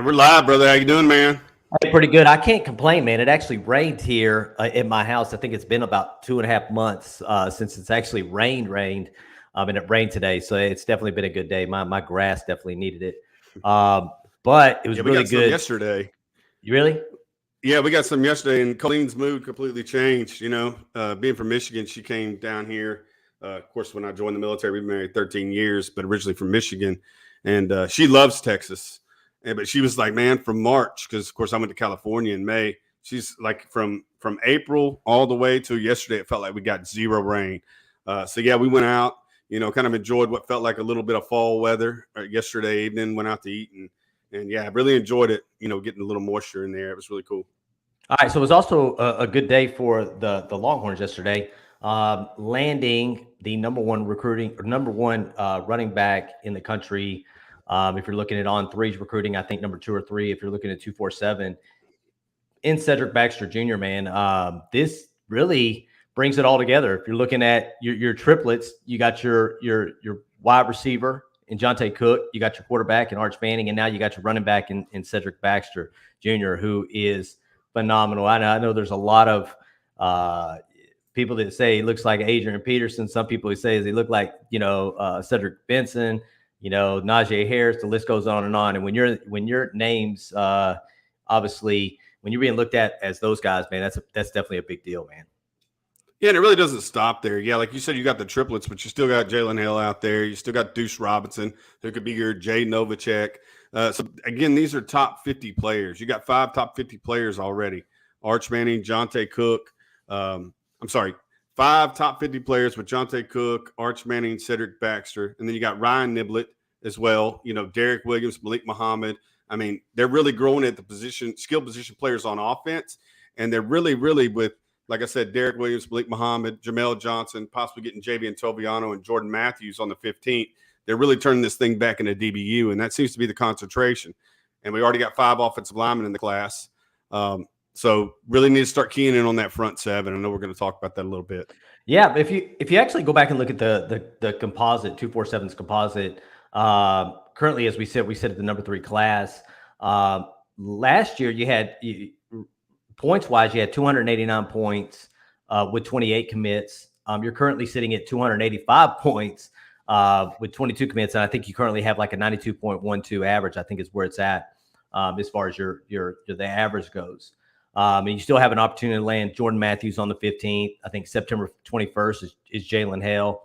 We're live, brother. How you doing, man? Hey, pretty good. I can't complain, man. It actually rained here in my house. I think it's been about 2.5 months since it's actually rained, and it rained today. So it's definitely been a good day. My grass definitely needed it, but it was we really got some good yesterday. You really? Yeah, we got some yesterday, and Colleen's mood completely changed. Being from Michigan, she came down here. Of course, when I joined the military, we've been married 13 years, but originally from Michigan, and she loves Texas. But she was like, man, from March, because, of course, I went to California in May. She's like from April all the way to yesterday, it felt like we got zero rain. Yeah, we went out, kind of enjoyed what felt like a little bit of fall weather yesterday evening, went out to eat, and yeah, I really enjoyed it, getting a little moisture in there. It was really cool. All right, so it was also a good day for the Longhorns yesterday, landing the number one running back in the country. If you're looking at on threes recruiting, I think number 2 or 3. If you're looking at 247, in Cedric Baxter Jr., man, this really brings it all together. If you're looking at your triplets, you got your wide receiver in 𝗟𝗜𝗘 you got your quarterback in Arch Manning, and now you got your running back in Cedric Baxter Jr., who is phenomenal. I know there's a lot of people that say he looks like Adrian Peterson. Some people who say he look like Cedric Benson, Najee Harris. The list goes on. And when your names, obviously, when you're being looked at as those guys, man, that's definitely a big deal, man. Yeah, and it really doesn't stop there. Yeah, like you said, you got the triplets, but you still got Jalen Hill out there. You still got Deuce Robinson, who could be your Jay Novacek. So, again, these are top 50 players. You got 5 top 50 players already. Arch Manning, 𝗟𝗜𝗘. 5 top 50 players with 𝗟𝗜𝗘, Arch Manning, Cedric Baxter. And then you got Ryan Niblett as well. Derek Williams, Malik Muhammad. I mean, they're really growing at the skill position players on offense. And they're really, really with, like I said, Derek Williams, Malik Muhammad, Jamel Johnson, possibly getting Javian Toviano and Jordan Matthews on the 15th. They're really turning this thing back into DBU, and that seems to be the concentration. And we already got 5 offensive linemen in the class. So really need to start keying in on that front 7. I know we're going to talk about that a little bit. Yeah, but if you actually go back and look at the composite, 247's composite, currently, as we said at the number 3 class. Last year, you had points-wise, you had 289 points with 28 commits. You're currently sitting at 285 points with 22 commits, and I think you currently have like a 92.12 average. I think is where it's at as far as the average goes. And you still have an opportunity to land Jordan Matthews on the 15th. I think September 21st is Jalen Hill.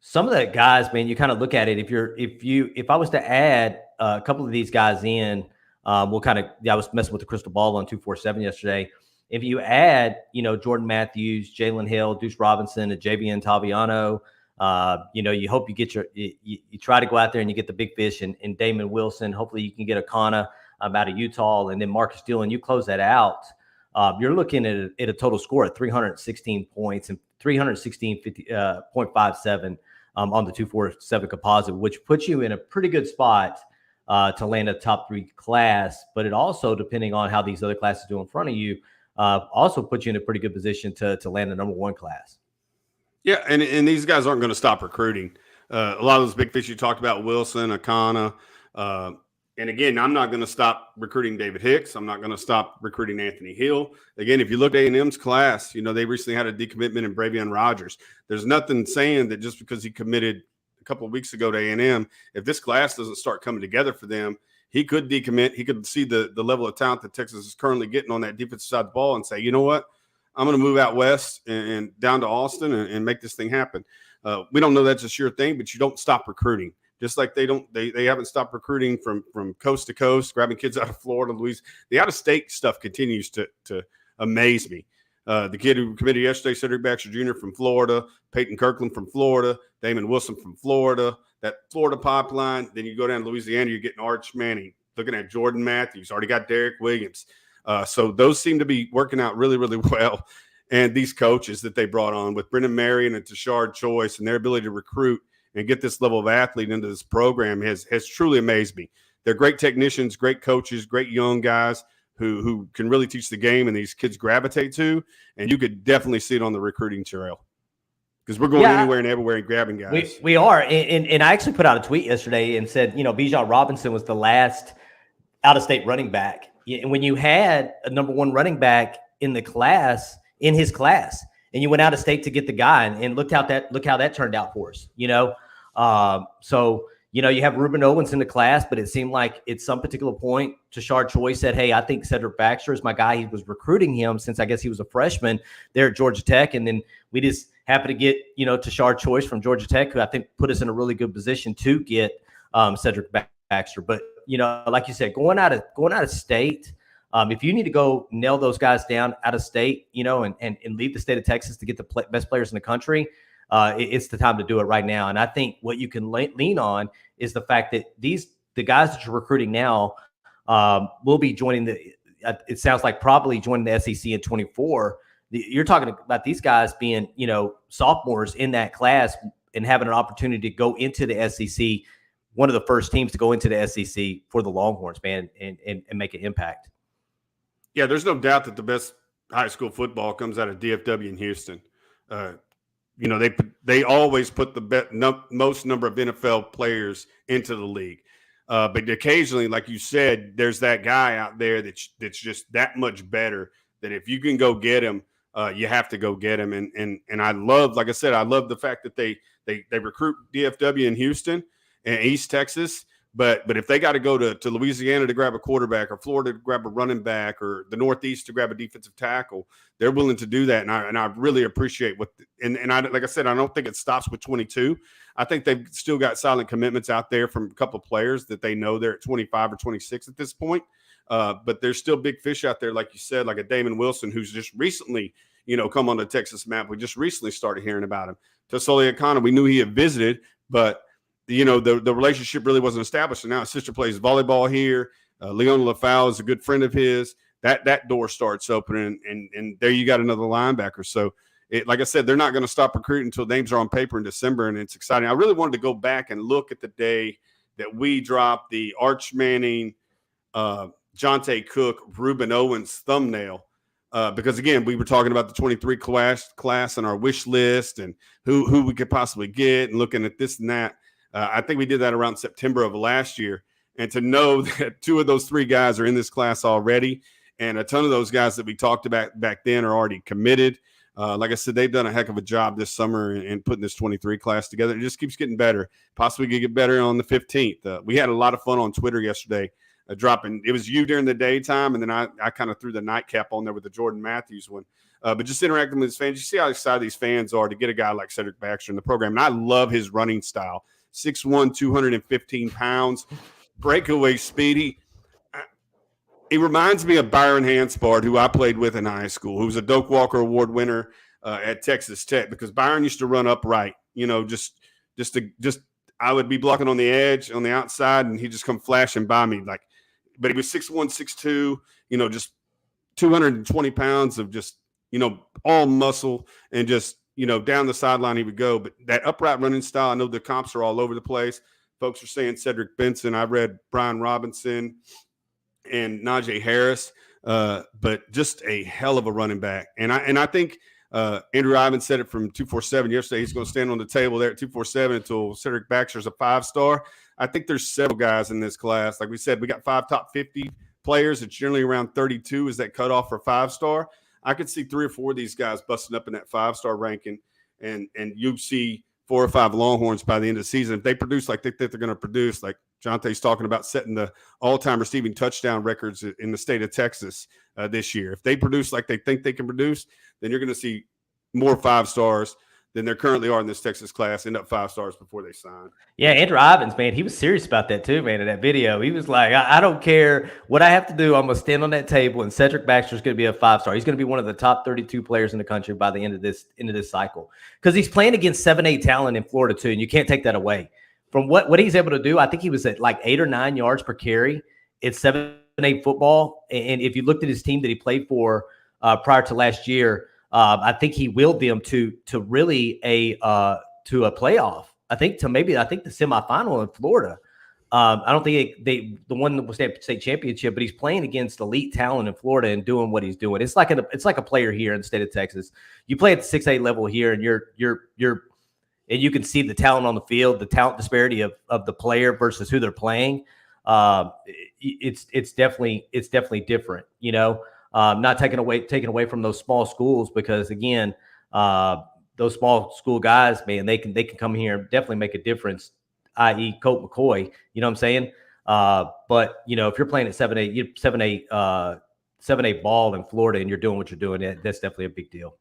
Some of the guys, man, you kind of look at it. If I was to add a couple of these guys in, I was messing with the crystal ball on 247 yesterday. If you add, Jordan Matthews, Jalen Hill, Deuce Robinson, and Javian Toviano, you hope you get you try to go out there and you get the big fish and Damon Wilson. Hopefully you can get 𝗟𝗓 out of Utah, and then Marcus Dillon. You close that out. You're looking at a total score of 316 points and 316.57 on the 247 composite, which puts you in a pretty good spot to land a top 3 class. But it also, depending on how these other classes do in front of you, also puts you in a pretty good position to land the number 1 class. Yeah, and these guys aren't going to stop recruiting. A lot of those big fish you talked about, Wilson, 𝗟𝗓, and again, I'm not going to stop recruiting David Hicks. I'm not going to stop recruiting Anthony Hill. Again, if you look at A&M's class, they recently had a decommitment in Bravion Rogers. There's nothing saying that just because he committed a couple of weeks ago to A&M, if this class doesn't start coming together for them, he could decommit. He could see the level of talent that Texas is currently getting on that defensive side of the ball and say, you know what, I'm going to move out west and down to Austin and make this thing happen. We don't know that's a sure thing, but you don't stop recruiting. Just like they haven't stopped recruiting from coast to coast, grabbing kids out of Florida, Louisiana. The out-of-state stuff continues to amaze me. The kid who committed yesterday, Cedric Baxter Jr. from Florida, Peyton Kirkland from Florida, Damon Wilson from Florida, that Florida pipeline. Then you go down to Louisiana, you're getting Arch Manning, looking at Jordan Matthews, already got Derek Williams. So those seem to be working out really, really well. And these coaches that they brought on with Brendan Marion and Tashard Choice and their ability to recruit and get this level of athlete into this program has truly amazed me. They're great technicians, great coaches, great young guys who can really teach the game, and these kids gravitate to. And you could definitely see it on the recruiting trail. because we're going anywhere and everywhere and grabbing guys. We are. And I actually put out a tweet yesterday and said, Bijan Robinson was the last out-of-state running back. And when you had a number one running back in his class, and you went out of state to get the guy, and look how that turned out for us, So, you have Ruben Owens in the class, but it seemed like at some particular point, Tashard Choice said, hey, I think Cedric Baxter is my guy. He was recruiting him since I guess he was a freshman there at Georgia Tech. And then we just happened to get, Tashard Choice from Georgia Tech, who I think put us in a really good position to get Cedric Baxter. But, like you said, going out of state, if you need to go nail those guys down out of state, and leave the state of Texas to get the best players in the country, it's the time to do it right now. And I think what you can lean on is the fact that the guys that you're recruiting now will be joining it sounds like probably joining the SEC in 24. You're talking about these guys being, sophomores in that class and having an opportunity to go into the SEC, one of the first teams to go into the SEC for the Longhorns, man, and make an impact. Yeah, there's no doubt that the best high school football comes out of DFW in Houston. They always put the most number of NFL players into the league. But occasionally, like you said, there's that guy out there that's just that much better that if you can go get him, you have to go get him. And I love, like I said, I love the fact that they recruit DFW in Houston and East Texas. But if they got to go to Louisiana to grab a quarterback, or Florida to grab a running back, or the Northeast to grab a defensive tackle, they're willing to do that. And I really appreciate like I said, I don't think it stops with 22. I think they've still got silent commitments out there from a couple of players that they know they're at 25 or 26 at this point. But there's still big fish out there, like you said, like a Damon Wilson, who's just recently, come on the Texas map. We just recently started hearing about him. 𝗟𝗓𝗏 𝗟𝗓𝗏, we knew he had visited, but the relationship really wasn't established. And now his sister plays volleyball here. Leona LaFau is a good friend of his. That door starts opening, and there you got another linebacker. So, like I said, they're not going to stop recruiting until names are on paper in December, and it's exciting. I really wanted to go back and look at the day that we dropped the Arch Manning, Jonte Cook, Ruben Owens thumbnail. Because, again, we were talking about the 23 class and our wish list and who we could possibly get and looking at this and that. I think we did that around September of last year. And to know that two of those three guys are in this class already, and a ton of those guys that we talked about back then are already committed. Like I said, they've done a heck of a job this summer in putting this 23 class together. It just keeps getting better. Possibly could get better on the 15th. We had a lot of fun on Twitter yesterday dropping. It was you during the daytime, and then I kind of threw the nightcap on there with the Jordan Matthews one. But just interacting with his fans, you see how excited these fans are to get a guy like Cedric Baxter in the program. And I love his running style. 6'1", 215 pounds, breakaway speedy. He reminds me of Byron Hanspard, who I played with in high school, who was a Doak Walker Award winner at Texas Tech, because Byron used to run upright, I would be blocking on the edge, on the outside, and he'd just come flashing by me. But he was 6'1", 6'2", just 220 pounds of just, all muscle, and just, down the sideline he would go. But that upright running style, I know the comps are all over the place. Folks are saying Cedric Benson. I read Brian Robinson and Najee Harris, but just a hell of a running back. And I think Andrew Ivan said it from 247 yesterday. He's going to stand on the table there at 247 until Cedric Baxter's a 5-star. I think there's several guys in this class. Like we said, we got 5 top 50 players. It's generally around 32 is that cutoff for 5-star. I could see 3 or 4 of these guys busting up in that 5-star ranking, and you see 4 or 5 Longhorns by the end of the season. If they produce like they think they're going to produce, like Jonte's talking about setting the all-time receiving touchdown records in the state of Texas this year. If they produce like they think they can produce, then you're going to see more 5-stars than there currently are in this Texas class end up 5-stars before they sign. Yeah, Andrew Ivins, man, he was serious about that too, man, in that video. He was like, I don't care what I have to do. I'm going to stand on that table, and Cedric Baxter is going to be a 5-star. He's going to be one of the top 32 players in the country by the end of this cycle, because he's playing against 7-8 talent in Florida too, and you can't take that away. From what he's able to do, I think he was at like 8 or 9 yards per carry. It's 7-8 football, and if you looked at his team that he played for prior to last year, I think he willed them to really to a playoff. I think the semifinal in Florida. I don't think the one that was state championship, but he's playing against elite talent in Florida and doing what he's doing. It's like a player here in the state of Texas. You play at the 6A level here, and and you can see the talent on the field, the talent disparity of the player versus who they're playing. It's definitely different, not taking away from those small schools, because again, those small school guys, man, they can come here and definitely make a difference, i.e. Colt McCoy, you know what I'm saying? But if you're playing at 7A ball in Florida and you're doing what you're doing, that's definitely a big deal.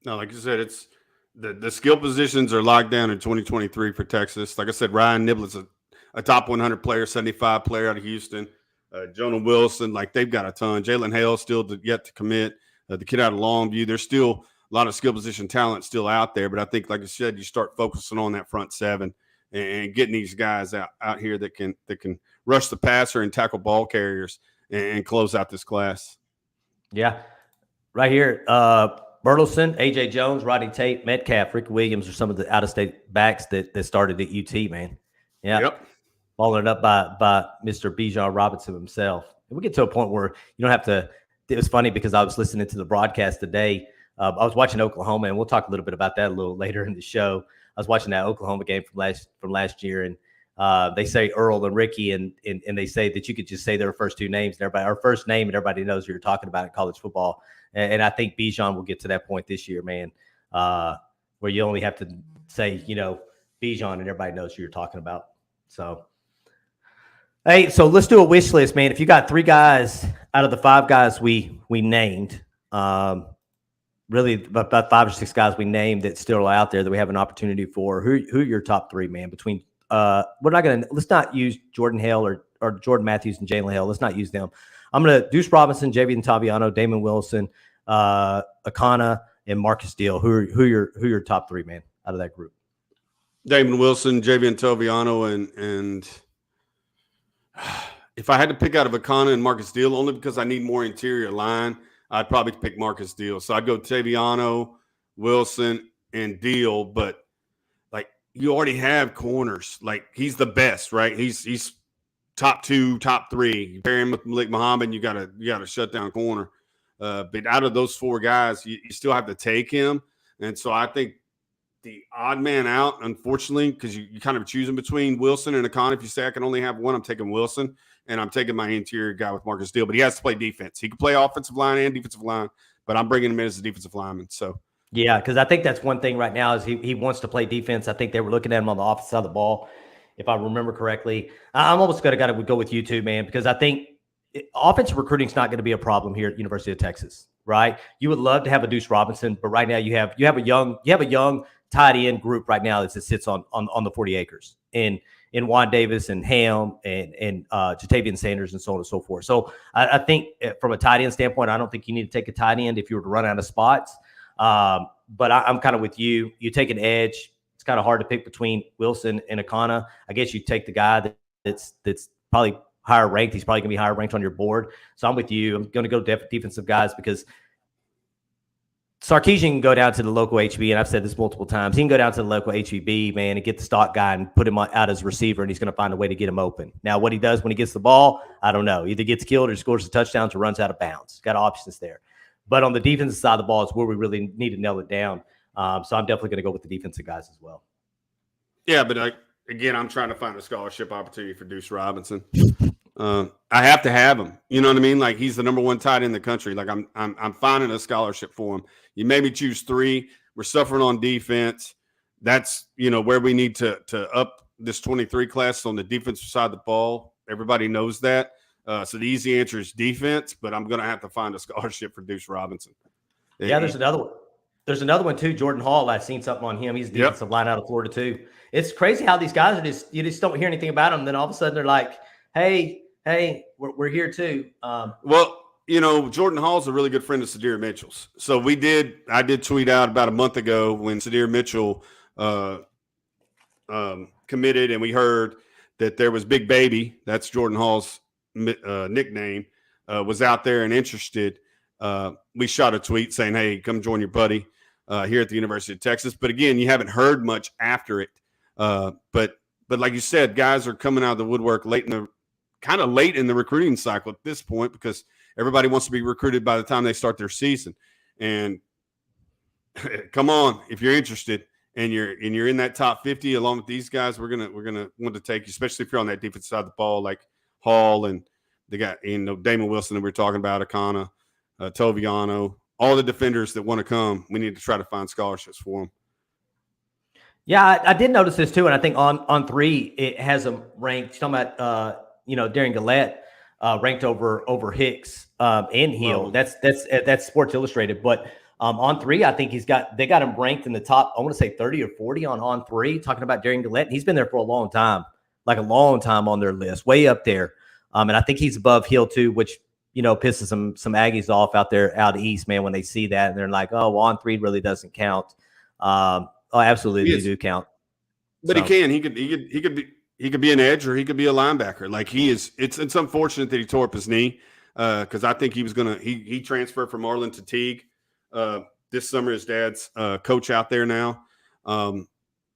No, like you said, it's the skill positions are locked down in 2023 for Texas. Like I said, Ryan Niblett's a top 100 player, 75 player out of Houston. Jonah Wilson, like they've got a ton. Jalen Hale still yet to commit. The kid out of Longview, there's still a lot of skill position talent still out there. But I think, like I said, you start focusing on that front seven and getting these guys out here that can rush the passer and tackle ball carriers and close out this class. Yeah, right here. Burleson, A.J. Jones, Rodney Tate, Metcalf, Ricky Williams are some of the out-of-state backs that started at UT, man. Yeah. Yep. Followed up by Mr. Bijan Robinson himself. And we get to a point where you don't have to – it was funny because I was listening to the broadcast today. I was watching Oklahoma, and we'll talk a little bit about that a little later in the show. I was watching that Oklahoma game from last year, and they say Earl and Ricky, and they say that you could just say their first two names, and everybody, our first name, and everybody knows who you're talking about in college football. And I think Bijan will get to that point this year, man, where you only have to say, Bijan, and everybody knows who you're talking about. So, hey, so let's do a wish list, man. If you got 3 guys out of the 5 guys we named, really about 5 or 6 guys we named that still are out there that we have an opportunity for, who are your top 3, man? Between let's not use Jordan Hale or Jordan Matthews and Jalen Hale. Let's not use them. I'm going to Deuce Robinson, Javian Taviano, Damon Wilson, 𝗟𝗓𝗓, and Marcus Deal. Who are your top 3, man, out of that group? Damon Wilson, Javian Taviano, and if I had to pick out of 𝗟𝗓𝗓 and Marcus Deal, only because I need more interior line, I'd probably pick Marcus Deal. So I'd go Taviano, Wilson, and Deal. But like you already have corners. Like he's the best, right? He's top 2, top 3. You pair him with Malik Muhammad, you gotta shut down corner. But out of those 4 guys, you still have to take him. And so I think the odd man out, unfortunately, because you kind of choosing between Wilson and 𝗟𝗓𝗓. If you say I can only have one, I'm taking Wilson, and I'm taking my interior guy with Marcus Deal. But he has to play defense. He can play offensive line and defensive line, but I'm bringing him in as a defensive lineman. So yeah, because I think that's one thing right now is he wants to play defense. I think they were looking at him on the offensive side of the ball, if I remember correctly. I'm almost going to go with you too, man, because I think offensive recruiting is not going to be a problem here at University of Texas, right? You would love to have a Deuce Robinson, but right now you have a young tight end group right now that sits on the 40 acres in Juan Davis and Ham and Jatavian Sanders and so on and so forth. So I think from a tight end standpoint, I don't think you need to take a tight end if you were to run out of spots. But I'm kind of with you. You take an edge. It's kind of hard to pick between Wilson and 𝗟𝗓𝗓. I guess you take the guy that's probably higher ranked. He's probably going to be higher ranked on your board. So I'm with you. I'm going to go defensive guys because Sarkisian can go down to the local HB, and I've said this multiple times. He can go down to the local HBB, man, and get the stock guy and put him out as a receiver, and he's going to find a way to get him open. Now, what he does when he gets the ball, I don't know. Either gets killed or scores a touchdown or runs out of bounds. Got options there. But on the defensive side of the ball is where we really need to nail it down. So I'm definitely going to go with the defensive guys as well. Yeah, but again, I'm trying to find a scholarship opportunity for Deuce Robinson. I have to have him. You know what I mean? Like he's the number 1 tight end in the country. Like I'm finding a scholarship for him. You maybe choose 3. We're suffering on defense. That's where we need to up this 23 class on the defensive side of the ball. Everybody knows that. So the easy answer is defense, but I'm going to have to find a scholarship for Deuce Robinson. Yeah, there's another one. There's another one too, Jordan Hall. I've seen something on him. He's a defensive line out of Florida too. It's crazy how these guys are you just don't hear anything about them. Then all of a sudden they're like, hey, we're here too. Well, Jordan Hall's a really good friend of 𝗟𝗓𝗓 Mitchell's. So I did tweet out about a month ago when 𝗟𝗓𝗓 Mitchell committed, and we heard that there was Big Baby, that's Jordan Hall's nickname, was out there and interested. We shot a tweet saying, hey, come join your buddy here at the University of Texas. But again, you haven't heard much after it. But But like you said, guys are coming out of the woodwork late in the recruiting cycle at this point, because everybody wants to be recruited by the time they start their season. And come on, if you're interested and you're in that top 50 along with these guys, we're gonna want to take you, especially if you're on that defensive side of the ball, like Hall and they got Damon Wilson that we were talking about, 𝗟𝗓𝗏, Toviano, all the defenders that want to come. We need to try to find scholarships for them. Yeah, I did notice this too, and I think on 3 it has them ranked. Talking about Darrion Gullette ranked over Hicks and Hill. That's Sports Illustrated, but on 3, I think they got him ranked in the top, I want to say 30 or 40 on 3, talking about Darrion Gullette. He's been there for a long time, like a long time on their list, way up there. And I think he's above Hill too, which, pisses some Aggies off out east, man, when they see that and they're like, oh, well, on 3 really doesn't count. Absolutely they do count. But so. He could be an edge or he could be a linebacker. Like it's unfortunate that he tore up his knee because I think he was he transferred from Arlen to Teague. This summer, his dad's coach out there now. And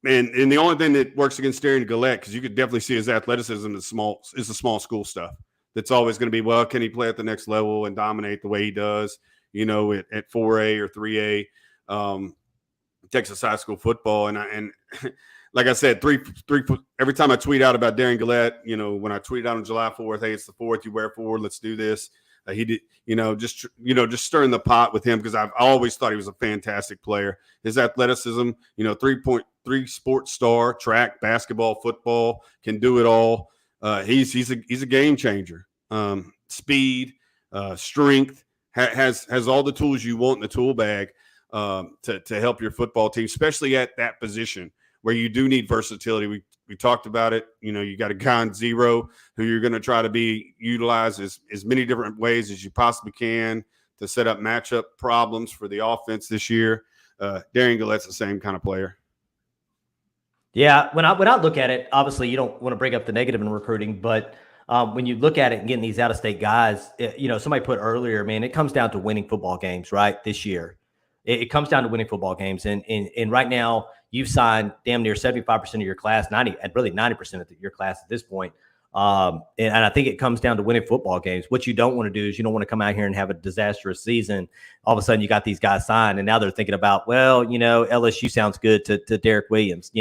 the only thing that works against Darrion Gullette, because you could definitely see his athleticism is the small school stuff. That's always going to be, well, can he play at the next level and dominate the way he does, at 4A or 3A Texas high school football. And like I said, every time I tweet out about Darrion Gullette, when I tweeted out on July 4th, hey, it's the 4th, you wear 4, let's do this. He did, just stirring the pot with him because I've always thought he was a fantastic player. His athleticism, 3.3 sports star, track, basketball, football, can do it all. He's a game changer. Speed, strength, has all the tools you want in the tool bag to help your football team, especially at that position where you do need versatility. We talked about it. You got a guy on 0 who you're going to try to be utilized as many different ways as you possibly can to set up matchup problems for the offense this year. Darrion Gullette's the same kind of player. Yeah, when I look at it, obviously you don't want to bring up the negative in recruiting, but when you look at it and getting these out-of-state guys, somebody put earlier, man, it comes down to winning football games, right? This year, it comes down to winning football games, and right now you've signed damn near 75% of your class, 90% of your class at this point. And I think it comes down to winning football games. What you don't want to do is you don't want to come out here and have a disastrous season. All of a sudden you got these guys signed and now they're thinking about, well, LSU sounds good to Derek Williams,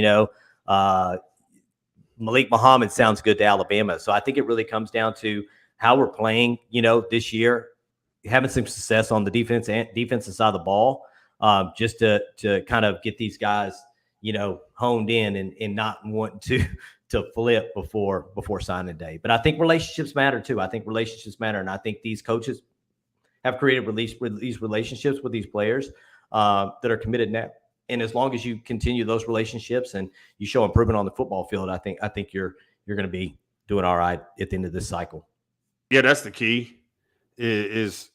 Malik Muhammad sounds good to Alabama. So I think it really comes down to how we're playing, this year, having some success on the defensive side of the ball, just to kind of get these guys, honed in and not wanting to flip before signing day. But I think relationships matter too. And I think these coaches have created these relationships with these players that are committed now. And as long as you continue those relationships and you show improvement on the football field, I think you're going to be doing all right at the end of this cycle. Yeah, that's the key is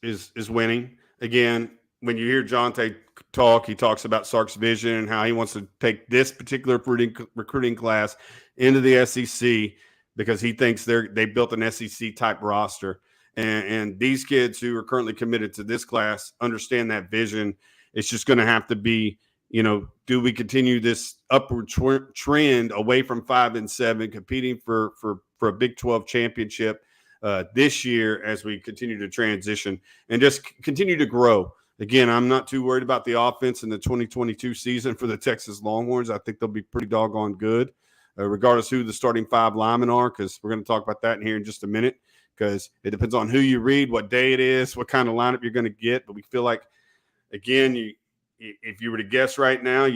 winning. Again, when you hear Jonte talk, he talks about Sark's vision and how he wants to take this particular recruiting class into the SEC because he thinks they built an SEC type roster. And these kids who are currently committed to this class understand that vision. It's just going to have to be, do we continue this upward trend away from 5 and 7, competing for a Big 12 championship this year as we continue to transition and just continue to grow. Again, I'm not too worried about the offense in the 2022 season for the Texas Longhorns. I think they'll be pretty doggone good, regardless who the starting 5 linemen are, because we're going to talk about that in here in just a minute, because it depends on who you read, what day it is, what kind of lineup you're going to get. But we feel like, again, if you were to guess right now,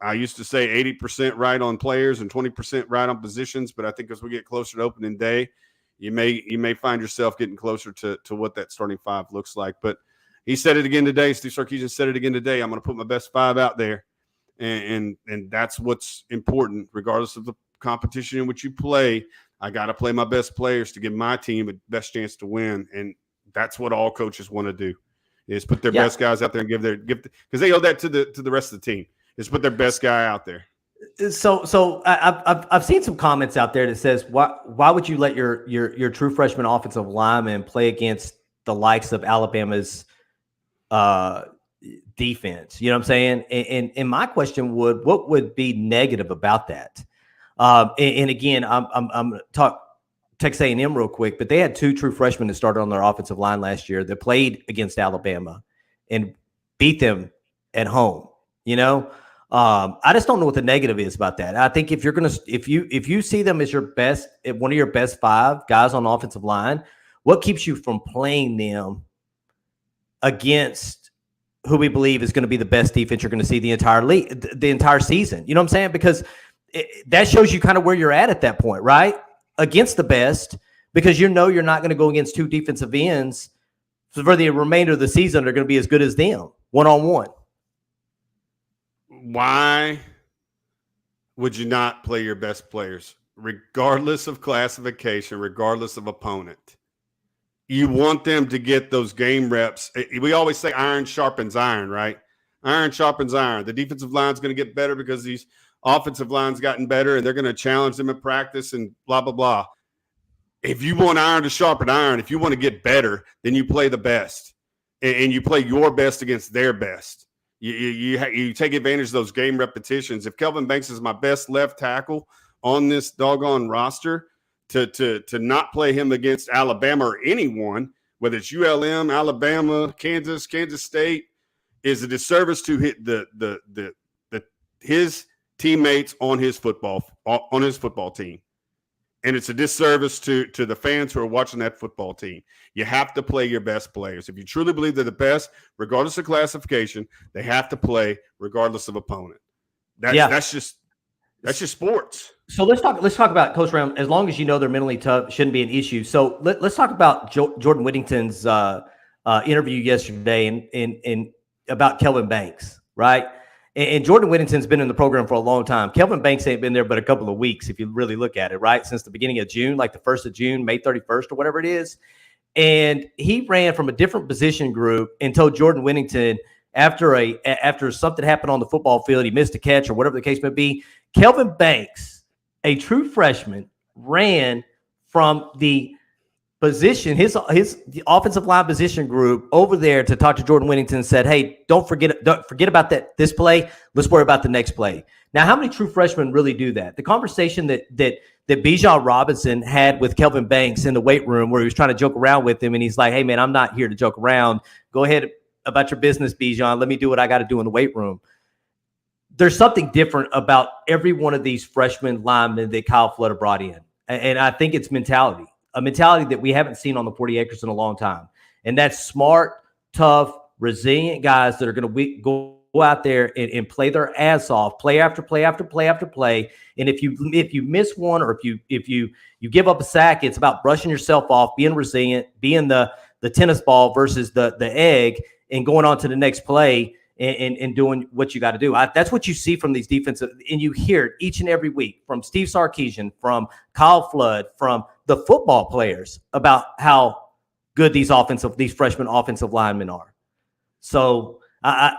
I used to say 80% right on players and 20% right on positions, but I think as we get closer to opening day, you may find yourself getting closer to what that starting 5 looks like. But he said it again today. Steve Sarkisian said it again today. I'm going to put my best 5 out there, and that's what's important, regardless of the competition in which you play. I got to play my best players to give my team a best chance to win, and that's what all coaches want to do. Is put their best guys out there and give because they owe that to the rest of the team. Is put their best guy out there. So I've seen some comments out there that says why would you let your true freshman offensive lineman play against the likes of Alabama's defense? You know what I'm saying? And my question what would be negative about that? And again, I'm talk Texas A&M real quick, but they had 2 true freshmen that started on their offensive line last year that played against Alabama and beat them at home. I just don't know what the negative is about that. I think if you see them as your best, one of your best 5 guys on the offensive line, what keeps you from playing them against who we believe is going to be the best defense you're going to see the entire season? You know what I'm saying? Because that shows you kind of where you're at that point, right? Against the best, because you're not going to go against 2 defensive ends for the remainder of the season. They're going to be as good as them one-on-one. Why would you not play your best players, regardless of classification, regardless of opponent? You want them to get those game reps. We always say iron sharpens iron, right? Iron sharpens iron. The defensive line's going to get better because these offensive line's gotten better, and they're going to challenge them in practice and blah, blah, blah. If you want iron to sharpen iron, if you want to get better, then you play the best, and you play your best against their best. You take advantage of those game repetitions. If Kelvin Banks is my best left tackle on this doggone roster, to not play him against Alabama or anyone, whether it's ULM, Alabama, Kansas State, is a disservice to his teammates on his football team. And it's a disservice to the fans who are watching that football team. You have to play your best players. If you truly believe they're the best, regardless of classification, they have to play regardless of opponent. That's just sports. So let's talk about Coach Brown. As long as you know they're mentally tough, shouldn't be an issue. So let's talk about Jordan Whittington's interview yesterday and about Kelvin Banks, right? And Jordan Whittington's been in the program for a long time. Kelvin Banks ain't been there but a couple of weeks, if you really look at it, right? Since the beginning of June, like the 1st of June, May 31st or whatever it is. And he ran from a different position group and told Jordan Whittington after something happened on the football field, he missed a catch or whatever the case may be, Kelvin Banks, a true freshman, ran from the position, his offensive line position group over there to talk to Jordan Whittington and said, hey, don't forget about this play. Let's worry about the next play. Now, how many true freshmen really do that? The conversation that Bijan Robinson had with Kelvin Banks in the weight room where he was trying to joke around with him, and he's like, hey, man, I'm not here to joke around. Go ahead about your business, Bijan. Let me do what I got to do in the weight room. There's something different about every one of these freshman linemen that Kyle Flood brought in. And I think it's mentality. A mentality that we haven't seen on the 40 acres in a long time. And that's smart, tough, resilient guys that are going to go out there and play their ass off, play after play after play after play. And if you miss one, or if you give up a sack, it's about brushing yourself off, being resilient, being the tennis ball versus the egg, and going on to the next play and doing what you got to do. That's what you see from these defensive, and you hear it each and every week from Steve Sarkisian, from Kyle Flood, from the football players about how good these freshman offensive linemen are. So I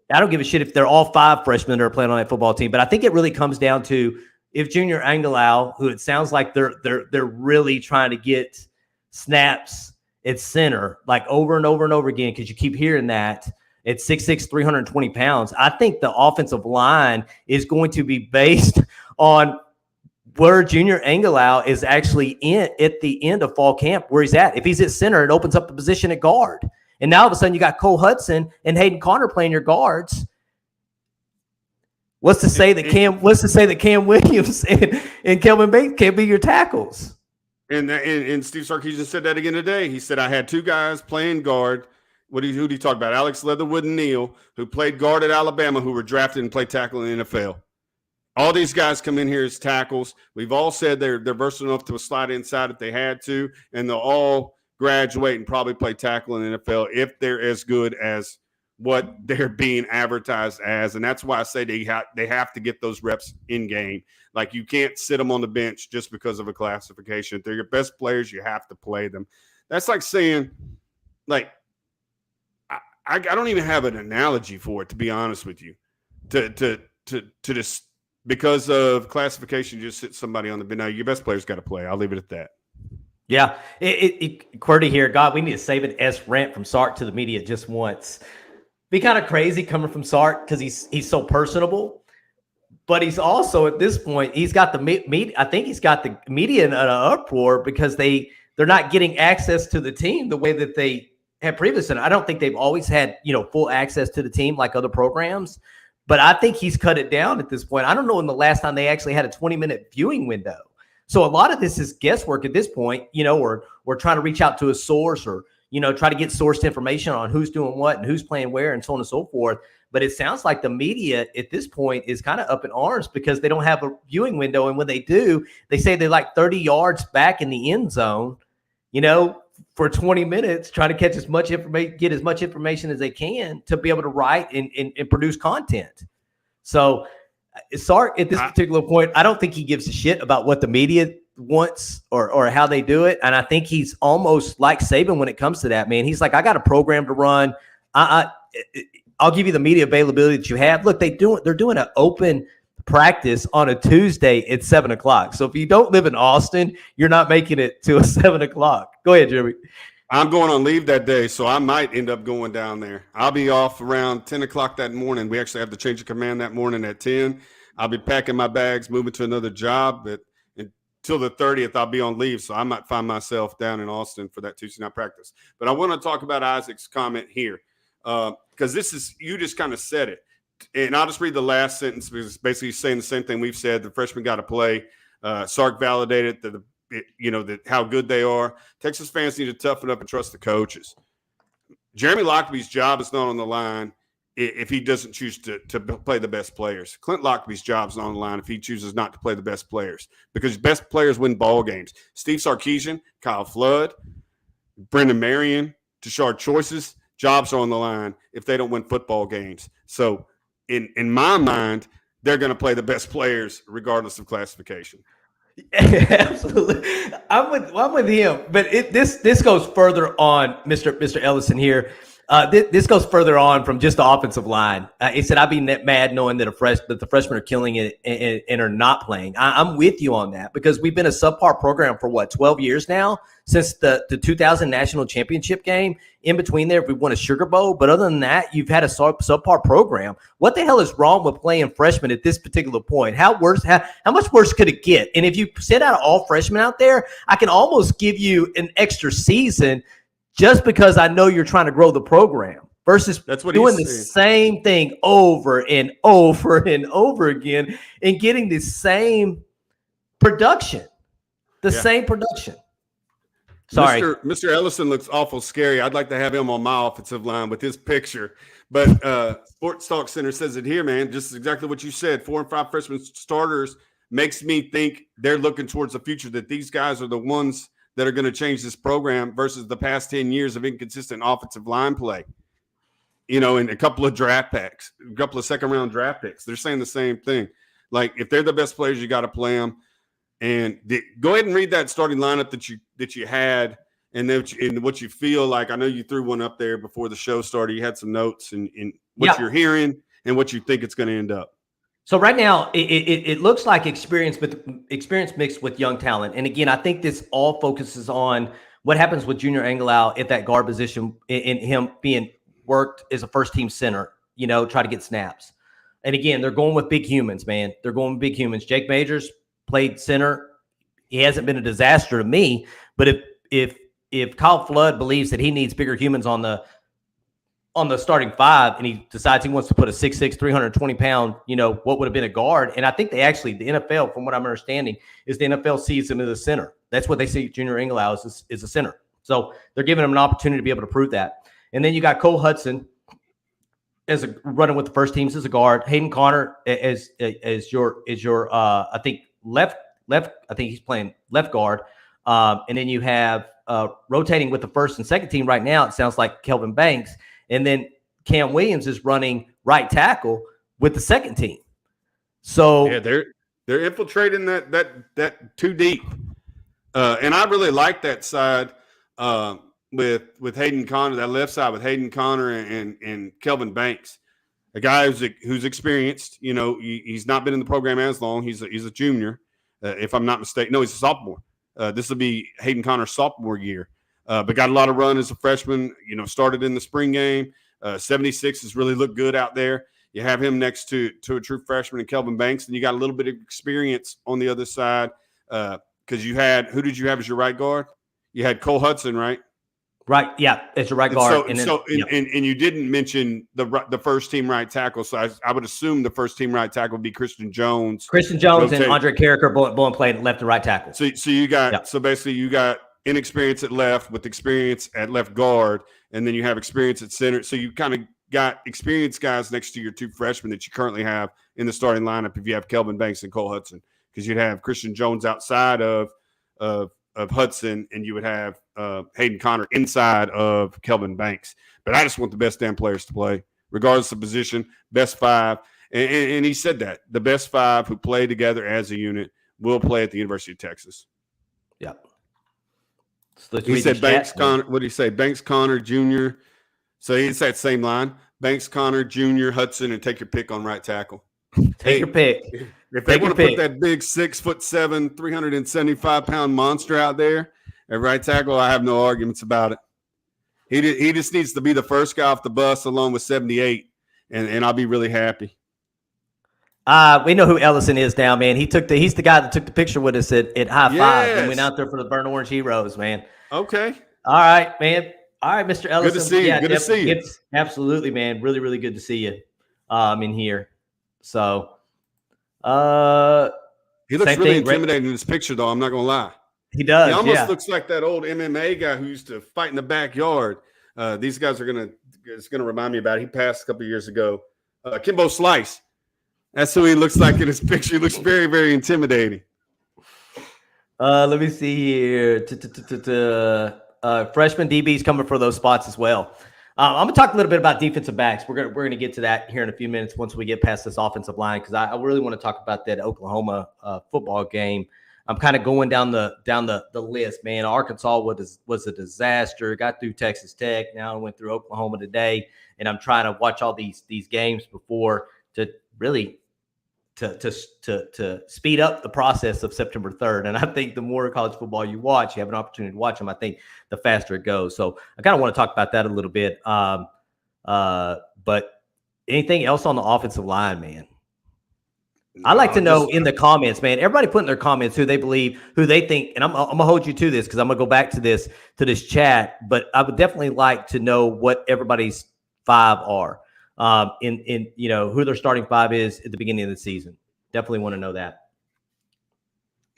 don't give a shit if they're all 5 freshmen that are playing on that football team, but I think it really comes down to if Junior Angilau, who it sounds like they're really trying to get snaps at center, like over and over and over again, because you keep hearing that at 6'6", 320 pounds. I think the offensive line is going to be based on where Junior Angilau is actually at the end of fall camp, where he's at. If he's at center, it opens up the position at guard. And now all of a sudden you got Cole Hudson and Hayden Connor playing your guards. What's to say that Cam Williams and Kelvin Banks can't be your tackles? And Steve Sarkisian said that again today. He said, I had 2 guys playing guard. Who did he talk about? Alex Leatherwood and Neal, who played guard at Alabama, who were drafted and played tackle in the NFL. All these guys come in here as tackles. We've all said they're versatile enough to slide inside if they had to, and they'll all graduate and probably play tackle in the NFL if they're as good as what they're being advertised as. And that's why I say they have to get those reps in game. Like, you can't sit them on the bench just because of a classification. If they're your best players, you have to play them. That's like saying, like, I don't even have an analogy for it, to be honest with you. To just because of classification, just sit somebody on the bench. No, your best player's got to play. I'll leave it at that. Yeah, QWERTY here. God, we need to save an S rant from Sark to the media just once. Be kind of crazy coming from Sark because he's so personable. But he's also at this point, he's got the media. I think he's got the media in an uproar because they're not getting access to the team the way that they had previously. And I don't think they've always had, full access to the team like other programs. But I think he's cut it down at this point. I don't know when the last time they actually had a 20-minute viewing window. So a lot of this is guesswork at this point, or trying to reach out to a source or, try to get sourced information on who's doing what and who's playing where and so on and so forth. But it sounds like the media at this point is kind of up in arms because they don't have a viewing window. And when they do, they say they're like 30 yards back in the end zone, for 20 minutes, trying to catch as much information, get as much information as they can to be able to write and produce content. So Sark, at this particular point, I don't think he gives a shit about what the media wants or how they do it. And I think he's almost like Saban when it comes to that, man. He's like, I got a program to run. I'll give you the media availability that you have. Look, they're doing an open practice on a Tuesday at 7:00. So if you don't live in Austin, you're not making it to a 7:00. Go ahead, Jeremy. I'm going on leave that day, so I might end up going down there. I'll be off around 10:00 that morning. We actually have the change of command that morning at 10. I'll be packing my bags, moving to another job. But until the 30th, I'll be on leave, so I might find myself down in Austin for that Tuesday night practice. But I want to talk about Isaac's comment here because this is – you just kind of said it. And I'll just read the last sentence because it's basically saying the same thing we've said. The freshmen got to play. Sark validated that how good they are. Texas fans need to toughen up and trust the coaches. Jeremy Lockby's job is not on the line if he doesn't choose to play the best players. Clint Lockby's job is not on the line if he chooses not to play the best players because best players win ball games. Steve Sarkisian, Kyle Flood, Brendan Marion, Tashard Choices, jobs are on the line if they don't win football games. So in my mind, they're going to play the best players regardless of classification. Absolutely. I'm with him. But this goes further on, Mr. Ellison here. This goes further on from just the offensive line. He said, I'd be mad knowing that the freshmen are killing it and are not playing. I'm with you on that because we've been a subpar program for 12 years now since the 2000 national championship game. In between there, we won a Sugar Bowl. But other than that, you've had a subpar program. What the hell is wrong with playing freshmen at this particular point? How much worse could it get? And if you send out all freshmen out there, I can almost give you an extra season just because I know you're trying to grow the program versus doing the same thing over and over and over again and getting the same production. Same production. Sorry. Mr. Ellison looks awful scary. I'd like to have him on my offensive line with his picture. But Sports Talk Center says it here, man. Just exactly what you said. 4 and 5 freshman starters makes me think they're looking towards the future, that these guys are the ones that are going to change this program versus the past 10 years of inconsistent offensive line play. And a couple of draft picks, a couple of second-round draft picks. They're saying the same thing. Like, if they're the best players, you got to play them. And go ahead and read that starting lineup that you had and what you feel like. I know you threw one up there before the show started. You had some notes and what you're hearing and what you think it's going to end up. So right now, it looks like experience mixed with young talent. And again, I think this all focuses on what happens with Junior 𝗟𝗚𝗓 at that guard position in him being worked as a first-team center, try to get snaps. And again, they're going with big humans, man. They're going with big humans. Jake Majors played center. He hasn't been a disaster to me. But if Kyle Flood believes that he needs bigger humans on the starting five, and he decides he wants to put a 6'6", 320-pound, what would have been a guard. And I think the NFL, from what I'm understanding, is the NFL sees him as a center. That's what they see Junior 𝗟𝗚𝗓 is a center. So they're giving him an opportunity to be able to prove that. And then you got Cole Hudson running with the first teams as a guard. Hayden Connor as your I think left. I think he's playing left guard. And then you have rotating with the first and second team right now. It sounds like Kelvin Banks. And then Cam Williams is running right tackle with the second team. So yeah, they're infiltrating that too deep, and I really like that side with Hayden Connor, that left side with Hayden Connor and Kelvin Banks, a guy who's experienced. He's not been in the program as long. He's a junior, if I'm not mistaken. No, he's a sophomore. This will be Hayden Connor's sophomore year. But got a lot of run as a freshman, started in the spring game. 76 has really looked good out there. You have him next to a true freshman in Kelvin Banks, and you got a little bit of experience on the other side because you had – who did you have as your right guard? You had Cole Hudson, right? Right, yeah, it's a right guard. And you didn't mention the first team right tackle, so I would assume the first team right tackle would be Christian Jones. And Andre Carricker both played left and right tackle. So you got so basically you got inexperience at left with experience at left guard, and then you have experience at center. So you kind of got experienced guys next to your two freshmen that you currently have in the starting lineup if you have Kelvin Banks and Cole Hudson, because you'd have Christian Jones outside of Hudson, and you would have Hayden Connor inside of Kelvin Banks. But I just want the best damn players to play, regardless of position, best five. And he said that the best five who play together as a unit will play at the University of Texas. Yeah. He said Banks, Connor. What did he say? Banks, Connor, Jr. So it's that same line. Banks, Connor, Jr., Hudson, and take your pick on right tackle. Take your pick. If they want to put that big 6'7", 375-pound monster out there at right tackle, I have no arguments about it. He just needs to be the first guy off the bus along with 78, and I'll be really happy. We know who Ellison is now, man. He's the guy that took the picture with us at High Five and went out there for the Burnt Orange Heroes, man. Okay. All right, man. All right, Mr. Ellison. Good to see you. Good to see you. Absolutely, man. Really, really good to see you in here. So, he looks really intimidating in this picture, though. I'm not gonna lie. He does. He almost looks like that old MMA guy who used to fight in the backyard. These guys it's gonna remind me about it. He passed a couple of years ago. Kimbo Slice. That's who he looks like in his picture. He looks very, very intimidating. Let me see here. Freshman DBs coming for those spots as well. I'm gonna talk a little bit about defensive backs. We're gonna get to that here in a few minutes once we get past this offensive line, because I really want to talk about that Oklahoma football game. I'm kind of going down the list, man. Arkansas was a disaster. Got through Texas Tech. Now I went through Oklahoma today, and I'm trying to watch all these games before to really to speed up the process of September 3rd. And I think the more college football you watch, you have an opportunity to watch them, I think the faster it goes. So I kind of want to talk about that a little bit. But anything else on the offensive line, man? I'd like to know in the comments, man. Everybody put in their comments who they believe, who they think, and I'm gonna hold you to this because I'm gonna go back to this chat. But I would definitely like to know what everybody's five are. In who their starting five is at the beginning of the season. Definitely want to know that.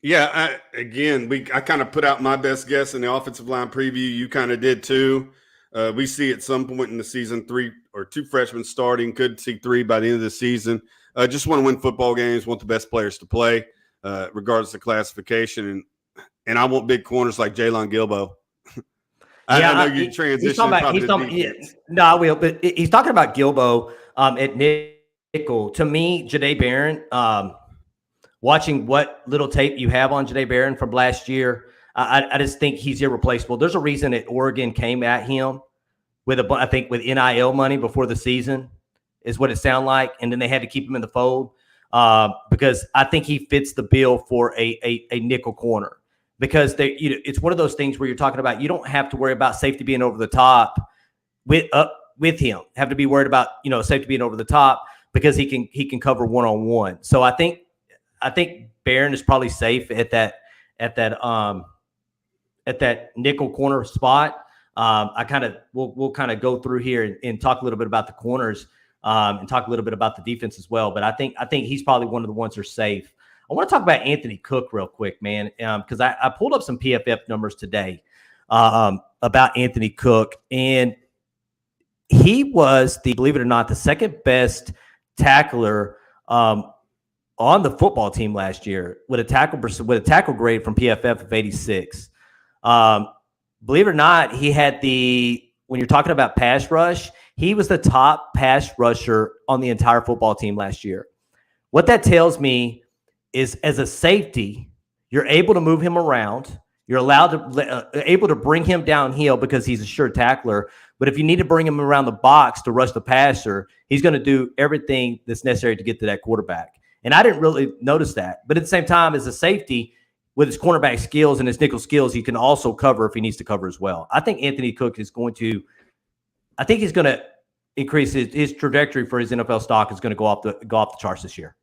Yeah, I kind of put out my best guess in the offensive line preview. You kind of did too. We see at some point in the season 3 or 2 freshmen starting. Could see 3 by the end of the season. Just want to win football games. Want the best players to play, regardless of classification. And I want big corners like Jalen Guilbeau. I know you transitioned. No, I will. But he's talking about Guilbeau at nickel. To me, Jahdae Barron, watching what little tape you have on Jahdae Barron from last year, I just think he's irreplaceable. There's a reason that Oregon came at him with NIL money before the season, is what it sounded like, and then they had to keep him in the fold because I think he fits the bill for a nickel corner. Because it's one of those things where you're talking about you don't have to worry about safety being over the top with him. Have to be worried about safety being over the top because he can cover one-on-one. So I think Barron is probably safe at that nickel corner spot. We'll kind of go through here and talk a little bit about the corners and talk a little bit about the defense as well. But I think he's probably one of the ones that are safe. I want to talk about Anthony Cook real quick, man, because I pulled up some PFF numbers today about Anthony Cook, and he was believe it or not, the second best tackler on the football team last year with a tackle grade from PFF of 86. Believe it or not, he had when you're talking about pass rush, he was the top pass rusher on the entire football team last year. What that tells me is, as a safety, you're able to move him around. You're able to bring him downhill because he's a sure tackler. But if you need to bring him around the box to rush the passer, he's going to do everything that's necessary to get to that quarterback. And I didn't really notice that. But at the same time, as a safety, with his cornerback skills and his nickel skills, he can also cover if he needs to cover as well. I think Anthony Cook is going to increase his trajectory for his NFL stock is going to go off the charts this year.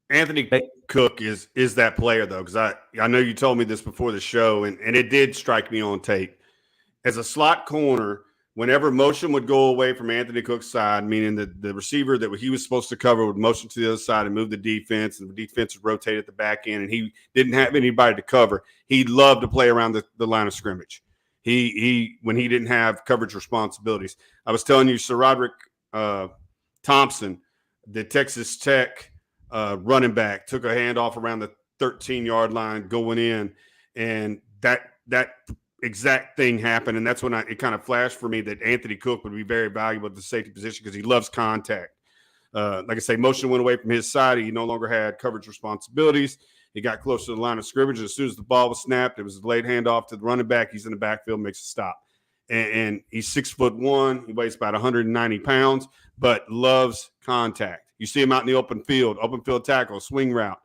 Anthony Cook is that player, though, because I know you told me this before the show, and it did strike me on tape. As a slot corner, whenever motion would go away from Anthony Cook's side, meaning the receiver that he was supposed to cover would motion to the other side and move the defense, and the defense would rotate at the back end, and he didn't have anybody to cover. He loved to play around the line of scrimmage. When he didn't have coverage responsibilities. I was telling you, Sir Roderick Thompson, the Texas Tech running back, took a handoff around the 13-yard line going in, and that exact thing happened. And that's when it kind of flashed for me that Anthony Cook would be very valuable at the safety position because he loves contact. Like I say, motion went away from his side. He no longer had coverage responsibilities. He got close to the line of scrimmage. As soon as the ball was snapped, it was a delayed handoff to the running back. He's in the backfield, makes a stop. And he's 6'1". He weighs about 190 pounds, but loves contact. You see him out in the open field tackle, swing route.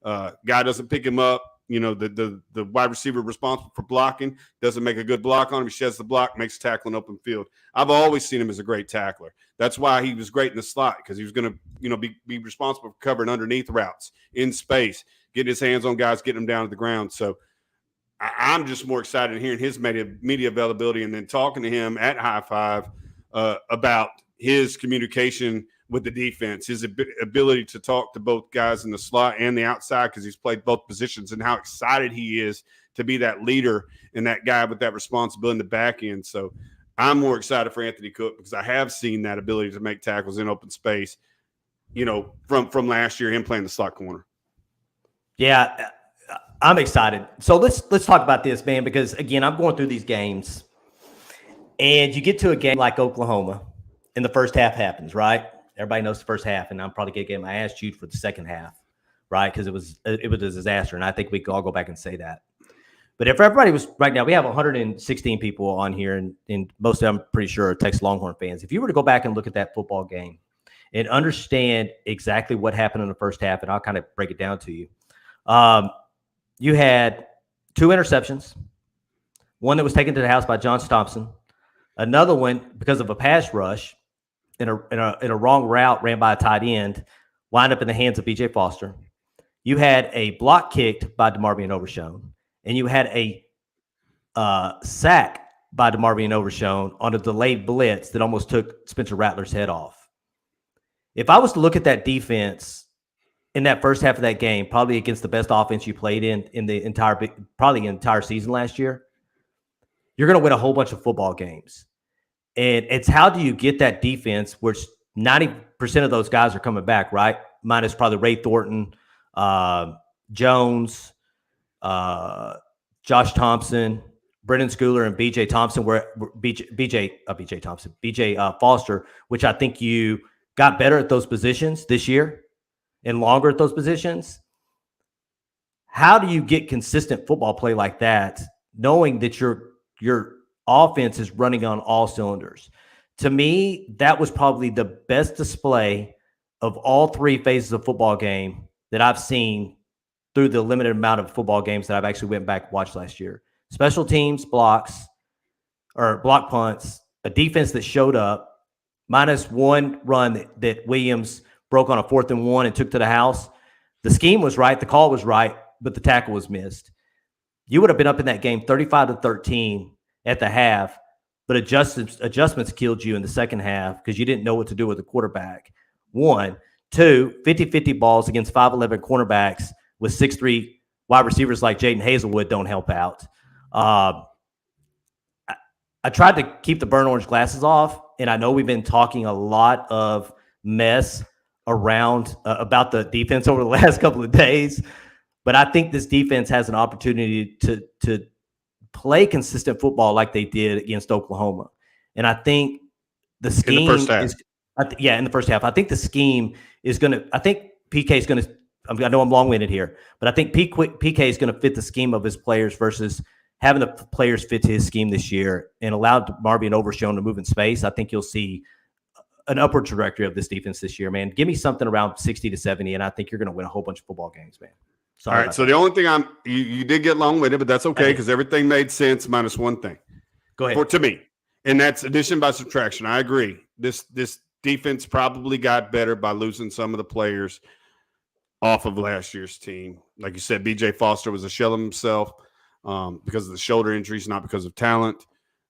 Guy doesn't pick him up. You know, the wide receiver responsible for blocking doesn't make a good block on him. He sheds the block, makes a tackle in open field. I've always seen him as a great tackler. That's why he was great in the slot, because he was going to, be responsible for covering underneath routes in space, getting his hands on guys, getting them down to the ground. So I'm just more excited hearing his media availability and then talking to him at High Five about his communication with the defense, his ability to talk to both guys in the slot and the outside, because he's played both positions, and how excited he is to be that leader and that guy with that responsibility in the back end. So I'm more excited for Anthony Cook because I have seen that ability to make tackles in open space, from last year, him playing the slot corner. Yeah, I'm excited. So let's talk about this, man, because, again, I'm going through these games, and you get to a game like Oklahoma, and the first half happens, right? Everybody knows the first half, and I'm probably going to get my ass chewed for the second half, right? Because it was a disaster, and I think we could all go back and say that. But if everybody was right now, we have 116 people on here, and most of them, I'm pretty sure, are Texas Longhorn fans. If you were to go back and look at that football game and understand exactly what happened in the first half, and I'll kind of break it down to you. You had 2 interceptions, one that was taken to the house by John Thompson, another one because of a pass rush in a wrong route ran by a tight end, wind up in the hands of B.J. Foster. You had a block kicked by 𝗟𝗏🗡 Owusu, and you had a sack by 𝗟𝗏🗡 Owusu on a delayed blitz that almost took Spencer Rattler's head off. If I was to look at that defense in that first half of that game, probably against the best offense you played in the entire season last year, you're going to win a whole bunch of football games. And it's how do you get that defense, which 90% of those guys are coming back, right? Minus probably Ray Thornton, Jones, Josh Thompson, Brendan Schooler, and B.J. Thompson, B.J. Foster, which I think you got better at those positions this year and longer at those positions. How do you get consistent football play like that, knowing that your offense is running on all cylinders? To me, that was probably the best display of all 3 phases of football game that I've seen through the limited amount of football games that I've actually went back and watched last year. Special teams, blocks, or block punts, a defense that showed up, minus one run that Williams broke on a 4th and 1 and took to the house. The scheme was right, the call was right, but the tackle was missed. You would have been up in that game 35-13 at the half, but adjustments killed you in the second half because you didn't know what to do with the quarterback. 1, 2, 50-50 balls against 5'11 cornerbacks with 6'3 wide receivers like Jaden Hazelwood don't help out. I tried to keep the burnt orange glasses off, and I know we've been talking a lot of mess around about the defense over the last couple of days, but I think this defense has an opportunity to play consistent football like they did against Oklahoma. And I think the scheme in the first half. In the first half. I think the scheme is going to – I think PK is going to – I know I'm long-winded here, but I think PK is going to fit the scheme of his players versus having the players fit to his scheme this year and allow 𝗟𝗏𝗡 Owusu to move in space. I think you'll see an upward trajectory of this defense this year, man. Give me something around 60-70, and I think you're going to win a whole bunch of football games, man. All right, so the only thing you did get long-winded, but that's okay because everything made sense minus one thing. Go ahead. To me, and that's addition by subtraction. I agree. this defense probably got better by losing some of the players off of last year's team. Like you said, B.J. Foster was a shell of himself because of the shoulder injuries, not because of talent.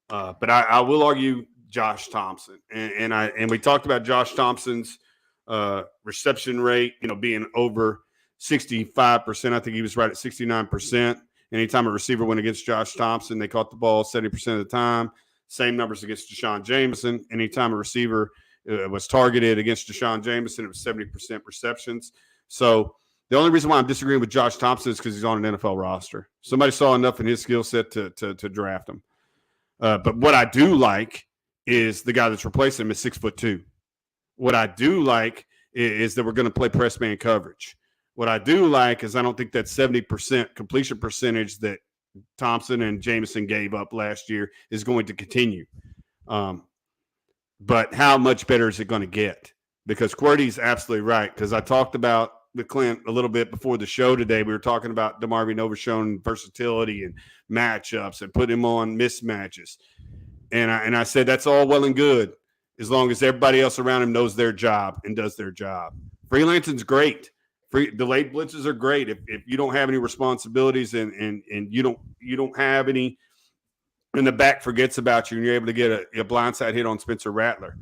But I will argue Josh Thompson, and we talked about Josh Thompson's reception rate, being over 65%. I think he was right at 69%. Anytime a receiver went against Josh Thompson, they caught the ball 70% of the time. Same numbers against Deshaun Jameson. Anytime a receiver was targeted against Deshaun Jameson, it was 70% receptions. So the only reason why I'm disagreeing with Josh Thompson is because he's on an NFL roster. Somebody saw enough in his skill set to draft him. But what I do like is the guy that's replacing him is 6'2". What I do like is that we're going to play press man coverage. What I do like is I don't think that 70% completion percentage that Thompson and Jameson gave up last year is going to continue. But how much better is it going to get? Because QWERTY's absolutely right. Because I talked about with Clint a little bit before the show today. We were talking about DeMarvin Overshown versatility and matchups and put him on mismatches. And I said that's all well and good as long as everybody else around him knows their job and does their job. Freelancing's great. Delayed blitzes are great. If you don't have any responsibilities and you don't have any, and the back forgets about you and you're able to get a blindside hit on Spencer Rattler.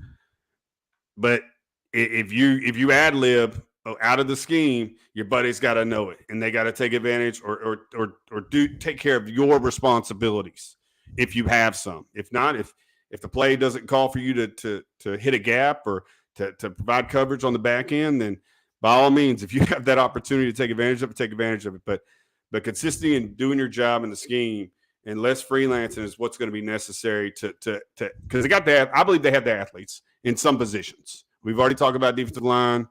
But if you ad lib out of the scheme, your buddy's got to know it, and they got to take advantage or take care of your responsibilities if you have some. If not, if the play doesn't call for you to hit a gap or to provide coverage on the back end, then by all means, if you have that opportunity to take advantage of it, take advantage of it. But consistency in doing your job in the scheme and less freelancing is what's going to be necessary to because I believe they have the athletes in some positions. We've already talked about defensive line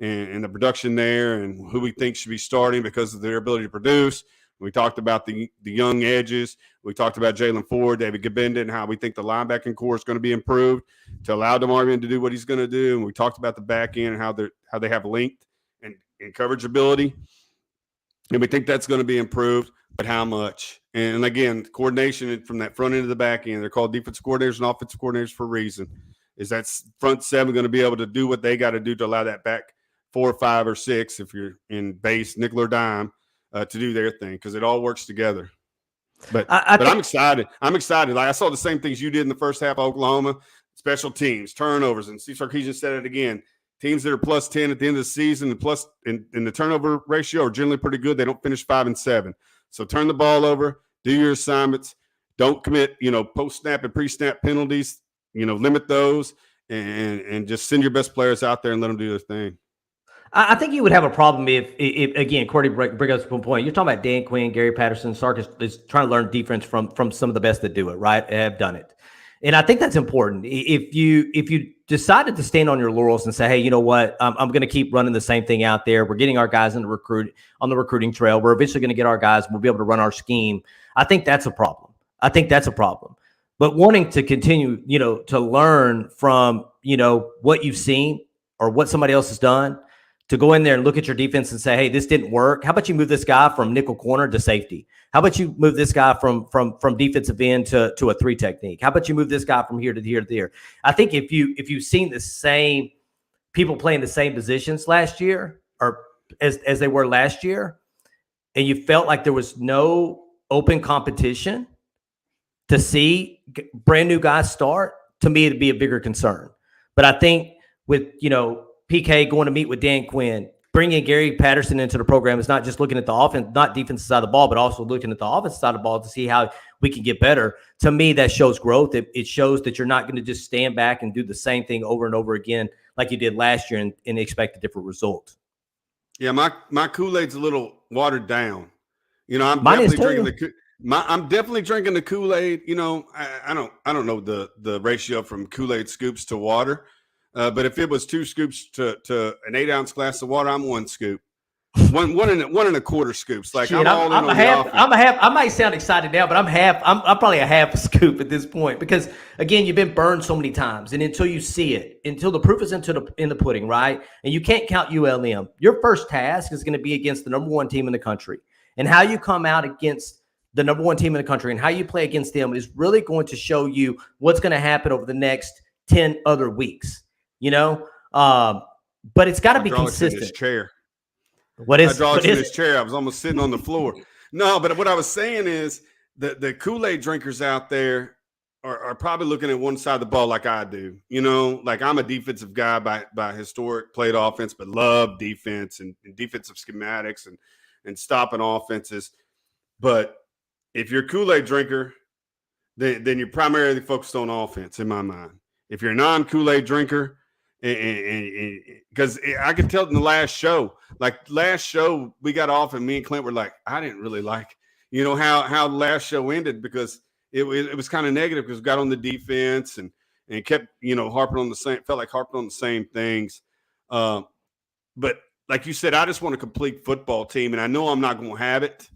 and the production there and who we think should be starting because of their ability to produce. We talked about the young edges. We talked about Jalen Ford, David Gabenda, and how we think the linebacking core is going to be improved to allow DeMarvin to do what he's going to do. And we talked about the back end and how they have length and coverage ability. And we think that's going to be improved, but how much? And again, coordination from that front end to the back end. They're called defensive coordinators and offensive coordinators for a reason. Is that front seven going to be able to do what they got to do to allow that back 4 or 5 or 6, if you're in base, nickel or dime, to do their thing, because it all works together. But I'm excited. I'm excited. Like I saw the same things you did in the first half of Oklahoma, special teams, turnovers, and Steve Sarkisian said it again. Teams that are plus 10 at the end of the season and plus in the turnover ratio are generally pretty good. They don't finish 5 and 7. So turn the ball over, do your assignments, don't commit, post-snap and pre-snap penalties, limit those, and just send your best players out there and let them do their thing. I think you would have a problem if again, QWERTY bring us to a point. You're talking about Dan Quinn, Gary Patterson, Sarkis is trying to learn defense from some of the best that do it, right? Have done it. And I think that's important. If you decided to stand on your laurels and say, hey, you know what, I'm going to keep running the same thing out there. We're getting our guys on the recruiting trail. We're eventually going to get our guys. We'll be able to run our scheme. I think that's a problem. But wanting to continue, to learn from, what you've seen or what somebody else has done, to go in there and look at your defense and say, hey, this didn't work. How about you move this guy from nickel corner to safety? How about you move this guy from defensive end to a 3 technique? How about you move this guy from here to here to there? I think if you've seen the same people playing the same positions last year or as they were last year, and you felt like there was no open competition to see brand new guys start, to me, it'd be a bigger concern. But I think with, PK going to meet with Dan Quinn, bringing Gary Patterson into the program is not just looking at the offense, not defensive side of the ball, but also looking at the offensive side of the ball to see how we can get better. To me, that shows growth. It shows that you're not going to just stand back and do the same thing over and over again like you did last year and expect a different result. Yeah, my Kool-Aid's a little watered down. I'm definitely drinking the Kool-Aid. I don't know the ratio from Kool-Aid scoops to water. But if it was 2 scoops to an 8-ounce glass of water, I'm 1 scoop, one and a quarter scoops. Like shit, I'm a half. I might sound excited now, but I'm probably a half a scoop at this point because again, you've been burned so many times, and until you see it, until the proof is in the pudding, right? And you can't count ULM. Your first task is going to be against the number 1 team in the country, and how you come out against the number 1 team in the country and how you play against them is really going to show you what's going to happen over the next 10 other weeks, you know? But it's got to be consistent. In his chair. Hydraulics in his chair. I was almost sitting on the floor. No, but what I was saying is the Kool-Aid drinkers out there are probably looking at one side of the ball like I do. You know, like I'm a defensive guy by historic, played offense, but love defense and defensive schematics and stopping offenses. But if you're a Kool-Aid drinker, then you're primarily focused on offense in my mind. If you're a non-Kool-Aid drinker, because I could tell in the last show we got off and me and Clint were like, I didn't really like, you know, how the last show ended because it was kind of negative because we got on the defense and kept, you know, harping on the same things. But like you said, I just want a complete football team, and I know I'm not going to have it,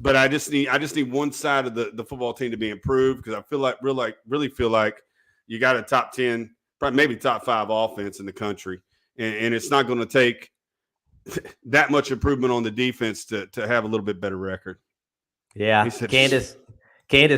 but I just need one side of the football team to be improved because I really feel like you got a top 10, probably maybe top 5 offense in the country, and it's not going to take that much improvement on the defense to have a little bit better record. Yeah, Candace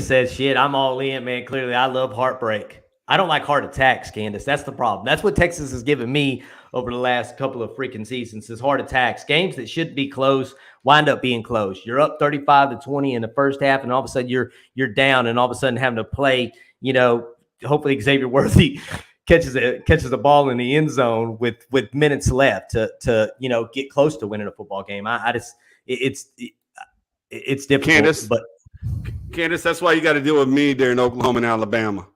says, shit, I'm all in, man. Clearly, I love heartbreak. I don't like heart attacks, Candace. That's the problem. That's what Texas has given me over the last couple of freaking seasons is heart attacks. Games that should be close wind up being close. You're up 35-20 in the first half, and all of a sudden you're down, and all of a sudden having to play, you know, hopefully Xavier Worthy catches the ball in the end zone with minutes left to you know get close to winning a football game. It's difficult, Candace, that's why you got to deal with me during Oklahoma and Alabama,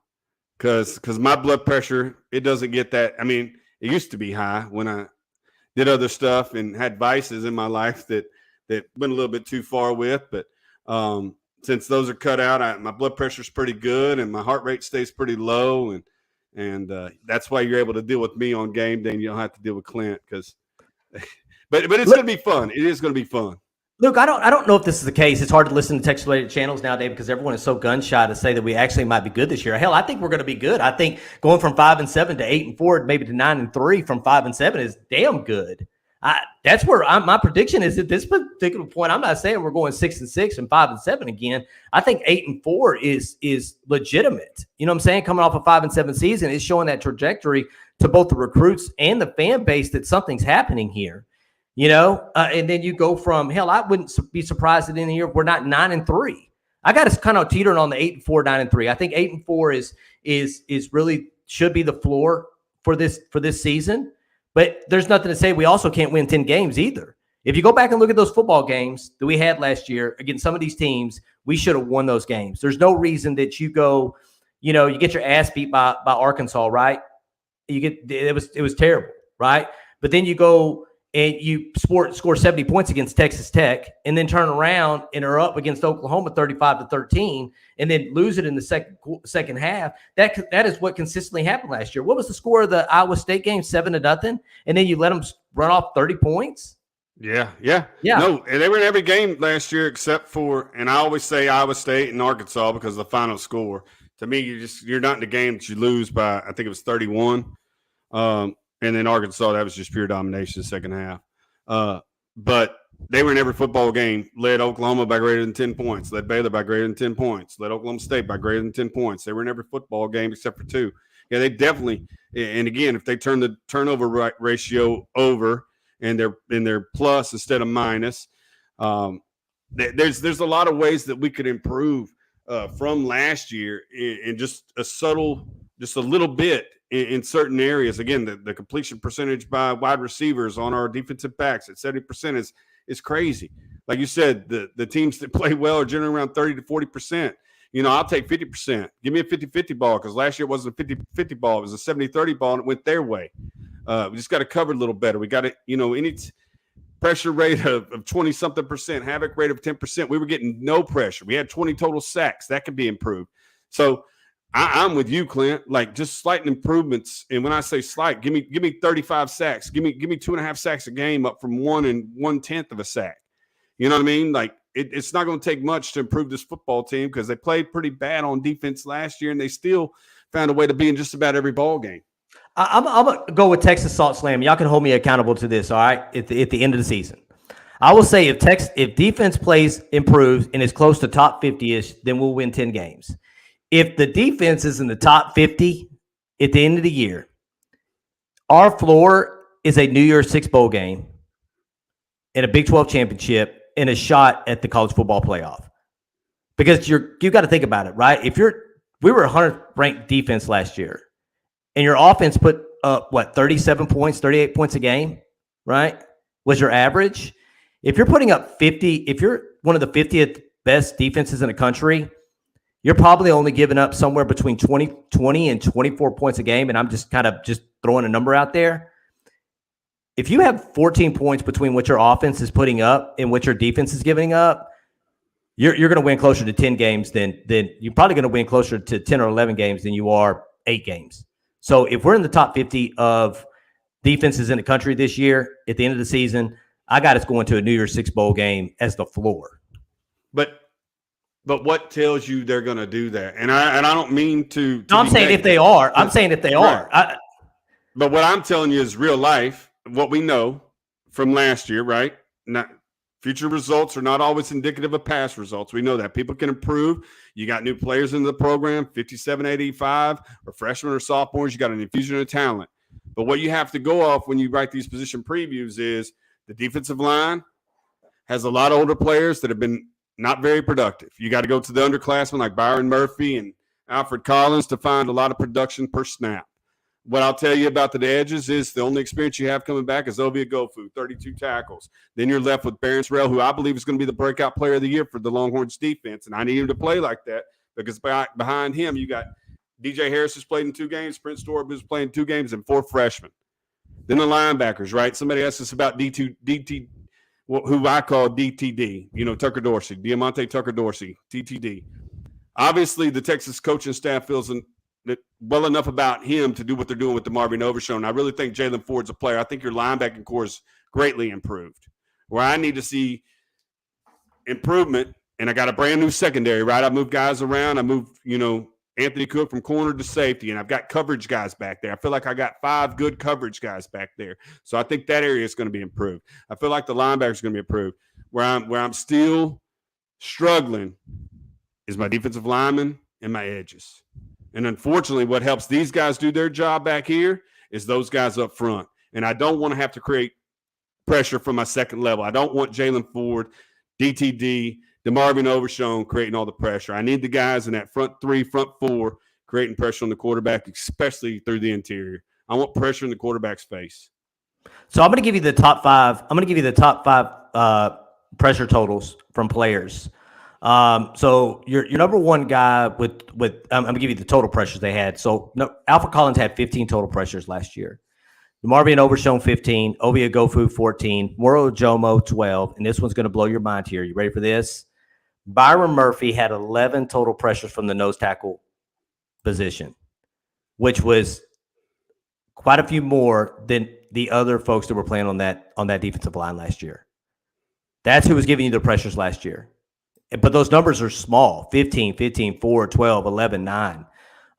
because my blood pressure, it doesn't get that. I mean, it used to be high when I did other stuff and had vices in my life that went a little bit too far with, but since those are cut out, my blood pressure is pretty good and my heart rate stays pretty low, and that's why you're able to deal with me on game day and you don't have to deal with Clint because. But it's going to be fun. It is going to be fun. Luke, I don't know if this is the case. It's hard to listen to Texas-related channels nowadays because everyone is so gun-shy to say that we actually might be good this year. Hell, I think we're going to be good. I think going from 5-7 to 8-4, maybe to 9-3 from 5-7 is damn good. That's where my prediction is at this particular point. I'm not saying we're going 6-6 and 5-7 again. I think 8-4 is legitimate. You know what I'm saying? Coming off a 5-7 season, it's showing that trajectory to both the recruits and the fan base that something's happening here. You know, and then you go from hell. I wouldn't be surprised at the end of the year if we're not 9-3. I got us kind of teetering on the 8-4, 9-3. I think 8-4 is really should be the floor for this season. But there's nothing to say we also can't win 10 games either. If you go back and look at those football games that we had last year against some of these teams, we should have won those games. There's no reason that you go, you know, you get your ass beat by Arkansas, right? It was terrible, right? But then you go and you score 70 points against Texas Tech and then turn around and are up against Oklahoma 35-13 and then lose it in the second half. That is what consistently happened last year. What was the score of the Iowa State game? 7-0. And then you let them run off 30 points. Yeah. No, and they were in every game last year except for, and I always say Iowa State and Arkansas because of the final score. To me, you're not in the game that you lose by, I think it was 31. And then Arkansas, that was just pure domination the second half. But they were in every football game, led Oklahoma by greater than 10 points, led Baylor by greater than 10 points, led Oklahoma State by greater than 10 points. They were in every football game except for 2. Yeah, they definitely – and again, if they turn the turnover ratio over and they're plus instead of minus, there's a lot of ways that we could improve from last year in just a little bit. In certain areas, again, the completion percentage by wide receivers on our defensive backs at 70% is crazy. Like you said, the teams that play well are generally around 30-40%. You know, I'll take 50%. Give me a 50-50 ball because last year it wasn't a 50-50 ball. It was a 70-30 ball, and it went their way. We just got to cover a little better. We got to, you know, any pressure rate of 20-something%, havoc rate of 10%. We were getting no pressure. We had 20 total sacks. That could be improved. So, I'm with you, Clint. Like just slight improvements, and when I say slight, give me 35 sacks. Give me 2.5 sacks a game, up from 1 1/10 of a sack. You know what I mean? Like it's not going to take much to improve this football team because they played pretty bad on defense last year, and they still found a way to be in just about every ball game. I'm gonna go with Texas Salt Slam. Y'all can hold me accountable to this. All right, at the end of the season, I will say if defense improves and is close to top 50ish, then we'll win 10 games. If the defense is in the top 50 at the end of the year, our floor is a New Year's Six bowl game and a Big 12 championship and a shot at the college football playoff. Because you got to think about it, right? We were 100th ranked defense last year, and your offense put up 37 points, 38 points a game, right? Was your average? If you're putting up 50, if you're one of the 50th best defenses in the country, you're probably only giving up somewhere between 20 and 24 points a game. And I'm just kind of just throwing a number out there. If you have 14 points between what your offense is putting up and what your defense is giving up, you're going to win closer to 10 games than you're probably going to win closer to 10 or 11 games than you are 8 games. So if we're in the top 50 of defenses in the country this year, at the end of the season, I got us going to a New Year's Six bowl game as the floor. But what tells you they're going to do that? And I don't mean to no, I'm saying negative. If they are. I'm saying if they are. But what I'm telling you is real life, what we know from last year, right? Not future results are not always indicative of past results. We know that. People can improve. You got new players in the program, 57, 85, or freshmen or sophomores. You got an infusion of talent. But what you have to go off when you write these position previews is the defensive line has a lot of older players that have been not very productive. You got to go to the underclassmen like Byron Murphy and Alfred Collins to find a lot of production per snap. What I'll tell you about the edges is the only experience you have coming back is 𝗟𝗟𝗓𝗓, 32 tackles. Then you're left with Barron Sorrell, who I believe is going to be the breakout player of the year for the Longhorns defense, and I need him to play like that because behind him you got DJ Harris, who's played in 2 games, Prince Storb, who's played in 2 games, and 4 freshmen. Then the linebackers, right? Somebody asked us about DT, who I call DTD, Tucker Dorsey, Diamante Tucker Dorsey, TTD. Obviously, the Texas coaching staff feels well enough about him to do what they're doing with DeMarvion Overshown. I really think Jalen Ford's a player. I think your linebacking core is greatly improved. Where I need to see improvement, and I got a brand new secondary, right? I moved guys around. I moved, Anthony Cook from corner to safety, and I've got coverage guys back there. I feel like I got 5 good coverage guys back there. So I think that area is going to be improved. I feel like the linebackers are going to be improved. Where I'm still struggling is my defensive linemen and my edges. And unfortunately, what helps these guys do their job back here is those guys up front. And I don't want to have to create pressure from my second level. I don't want Jalen Ford, DTD, DeMarvion Overshown creating all the pressure. I need the guys in that front 3, front 4 creating pressure on the quarterback, especially through the interior. I want pressure in the quarterback's face. So I'm going to give you the top 5. I'm going to give you the top 5 pressure totals from players. So your number one guy with I'm going to give you the total pressures they had. So Alfred Collins had 15 total pressures last year. DeMarvion Overshown 15, 𝗟𝗟𝗓𝗓 14, Moro Ojomo 12, and this one's going to blow your mind here. You ready for this? Byron Murphy had 11 total pressures from the nose tackle position, which was quite a few more than the other folks that were playing on that defensive line last year. That's who was giving you the pressures last year. But those numbers are small, 15, 4, 12, 11, 9.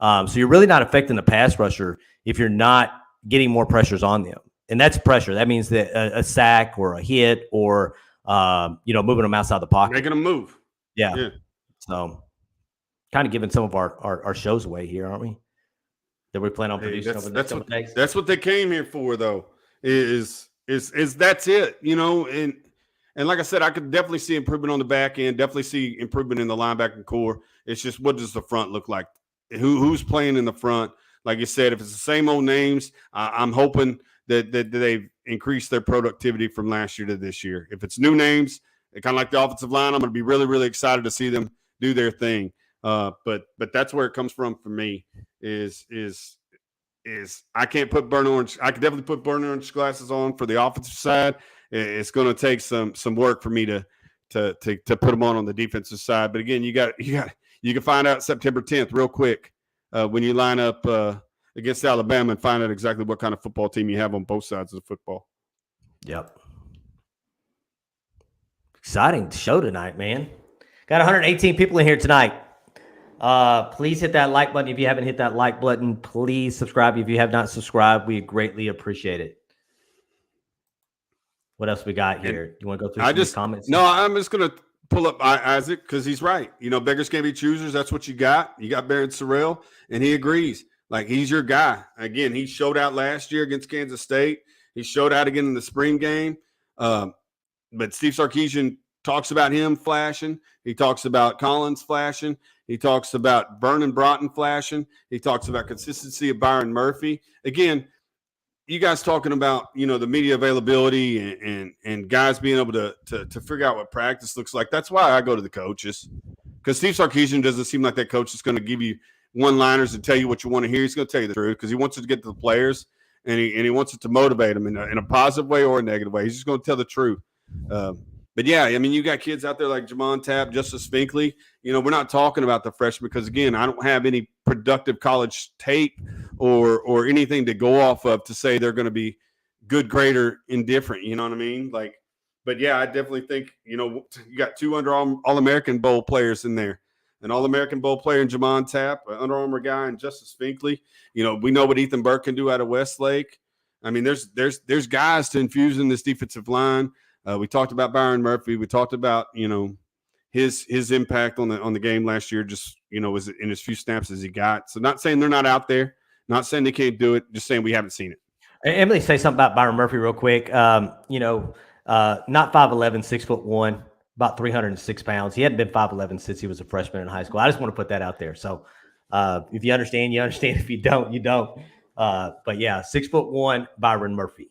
So you're really not affecting the pass rusher if you're not getting more pressures on them. And that's pressure. That means that a sack or a hit or, moving them outside the pocket. Making them move. Yeah. So kind of giving some of our shows away here, aren't we? That we plan on producing over the next couple days. That's what they came here for, though, is that's it, And like I said, I could definitely see improvement on the back end, definitely see improvement in the linebacking core. It's just, what does the front look like? Who's playing in the front? Like you said, if it's the same old names, I'm hoping that they've increased their productivity from last year to this year. If it's new names, kind of like the offensive line, I'm going to be really, really excited to see them do their thing. But that's where it comes from for me is I can't put burnt orange. I could definitely put burnt orange glasses on for the offensive side. It's going to take some work for me to put them on the defensive side. But again, you can find out September 10th real quick when you line up against Alabama and find out exactly what kind of football team you have on both sides of the football. Yep. Exciting show tonight, man. Got 118 people in here tonight. Please hit that like button if you haven't hit that like button. Please subscribe if you have not subscribed. We greatly appreciate it. What else we got here? You want to go through some comments? No, I'm just going to pull up Isaac because he's right. Beggars can't be choosers. That's what you got. You got Barron Sorrell, and he agrees. Like, he's your guy. Again, he showed out last year against Kansas State. He showed out again in the spring game. But Steve Sarkisian talks about him flashing. He talks about Collins flashing. He talks about Vernon Broughton flashing. He talks about consistency of Byron Murphy. Again, you guys talking about, the media availability and guys being able to figure out what practice looks like. That's why I go to the coaches, because Steve Sarkisian doesn't seem like that coach is going to give you one-liners and tell you what you want to hear. He's going to tell you the truth because he wants it to get to the players, and he wants it to motivate them in a positive way or a negative way. He's just going to tell the truth. But yeah, I mean, you got kids out there like Jamon Tapp, Justice Finkley. We're not talking about the freshmen because, again, I don't have any productive college tape or anything to go off of to say they're going to be good, great, or indifferent. You know what I mean? But yeah, I definitely think, you got two All-American Bowl players in there. An All-American Bowl player in Jamon Tapp, an Under Armour guy, and Justice Finkley. We know what Ethan Burke can do out of Westlake. I mean, there's guys to infuse in this defensive line. We talked about Byron Murphy. We talked about, his impact on the game last year, just, was in as few snaps as he got. So not saying they're not out there, not saying they can't do it, just saying we haven't seen it. Emily, say something about Byron Murphy real quick. Not 5'11", 6'1", about 306 pounds. He hadn't been 5'11" since he was a freshman in high school. I just want to put that out there. So if you understand, you understand. If you don't, you don't. But yeah, 6'1", Byron Murphy.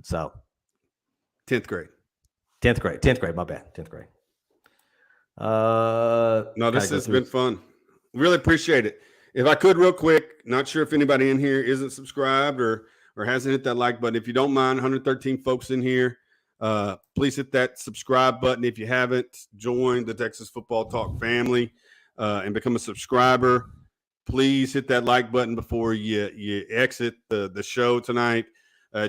So 10th grade. My bad. 10th grade. No, this has been fun. Really appreciate it. If I could, real quick, not sure if anybody in here isn't subscribed or hasn't hit that like button. If you don't mind, 113 folks in here, please hit that subscribe button. If you haven't, join the Texas Football Talk family and become a subscriber. Please hit that like button before you exit the show tonight.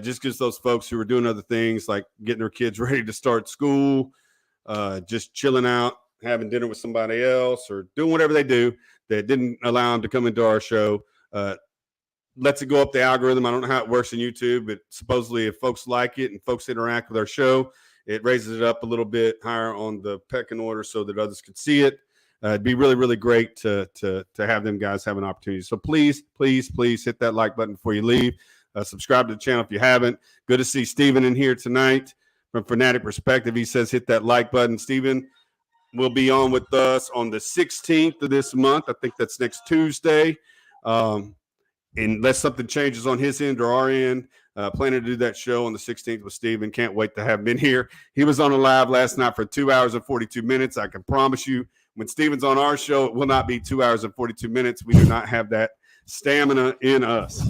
Just gives those folks who are doing other things like getting their kids ready to start school, just chilling out, having dinner with somebody else, or doing whatever they do that didn't allow them to come into our show. Lets it go up the algorithm. I don't know how it works in YouTube, but supposedly if folks like it and folks interact with our show, it raises it up a little bit higher on the pecking order so that others can see it. It'd be really, really great to have them guys have an opportunity. So please hit that like button before you leave. Subscribe to the channel if you haven't. Good to see Steven in here tonight from Fanatic Perspective. He says hit that like button. Steven will be on with us on the 16th of this month. I think that's next Tuesday. Unless something changes on his end or our end, planning to do that show on the 16th with Steven. Can't wait to have him in here. He was on a live last night for 2 hours and 42 minutes. I can promise you when Steven's on our show, it will not be 2 hours and 42 minutes. We do not have that stamina in us.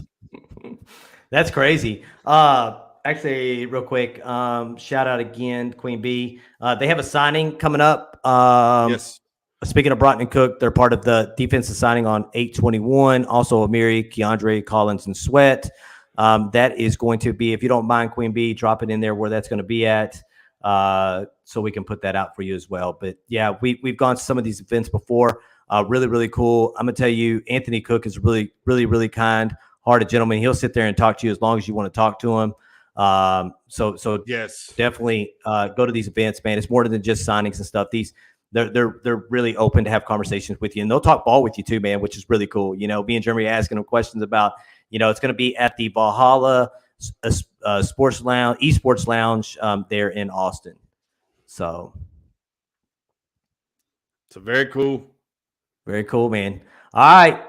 That's crazy. Actually, real quick, shout out again, Queen Bee. They have a signing coming up. Yes. Speaking of Broughton and Cook, they're part of the defensive signing on 8/21. Also, Amiri, Keandre, Collins, and Sweat. That is going to be, if you don't mind, Queen Bee, drop it in there where that's going to be at, so we can put that out for you as well. But yeah, we've gone to some of these events before. Really, really cool. I'm gonna tell you, Anthony Cook is really, really, really kind-hearted gentleman. He'll sit there and talk to you as long as you want to talk to him. So yes, definitely go to these events, man. It's more than just signings and stuff. They're really open to have conversations with you, and they'll talk ball with you too, man, which is really cool. Me and Jeremy asking them questions about, it's going to be at the Valhalla Sports Lounge, Esports Lounge, there in Austin. So very cool. Very cool, man. All right.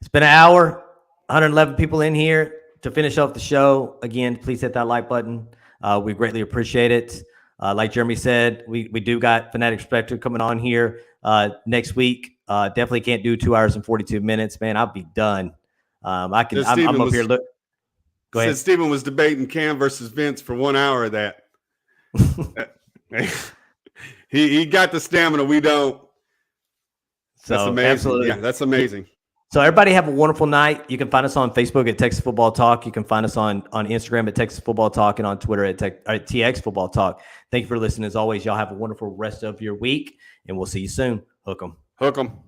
It's been an hour, 111 people in here to finish off the show. Again, please hit that like button. We greatly appreciate it. Like Jeremy said, we do got Fanatic Perspective coming on here next week. Definitely can't do 2 hours and 42 minutes, man. I'll be done. I'm up here. Look, go ahead. Said Steven was debating Cam versus Vince for 1 hour of that. he got the stamina. We don't. So, that's amazing. Absolutely. Yeah, that's amazing. So everybody have a wonderful night. You can find us on Facebook at Texas Football Talk. You can find us on Instagram at Texas Football Talk and on Twitter at TX Football Talk. Thank you for listening. As always, y'all have a wonderful rest of your week, and we'll see you soon. Hook 'em. Hook 'em.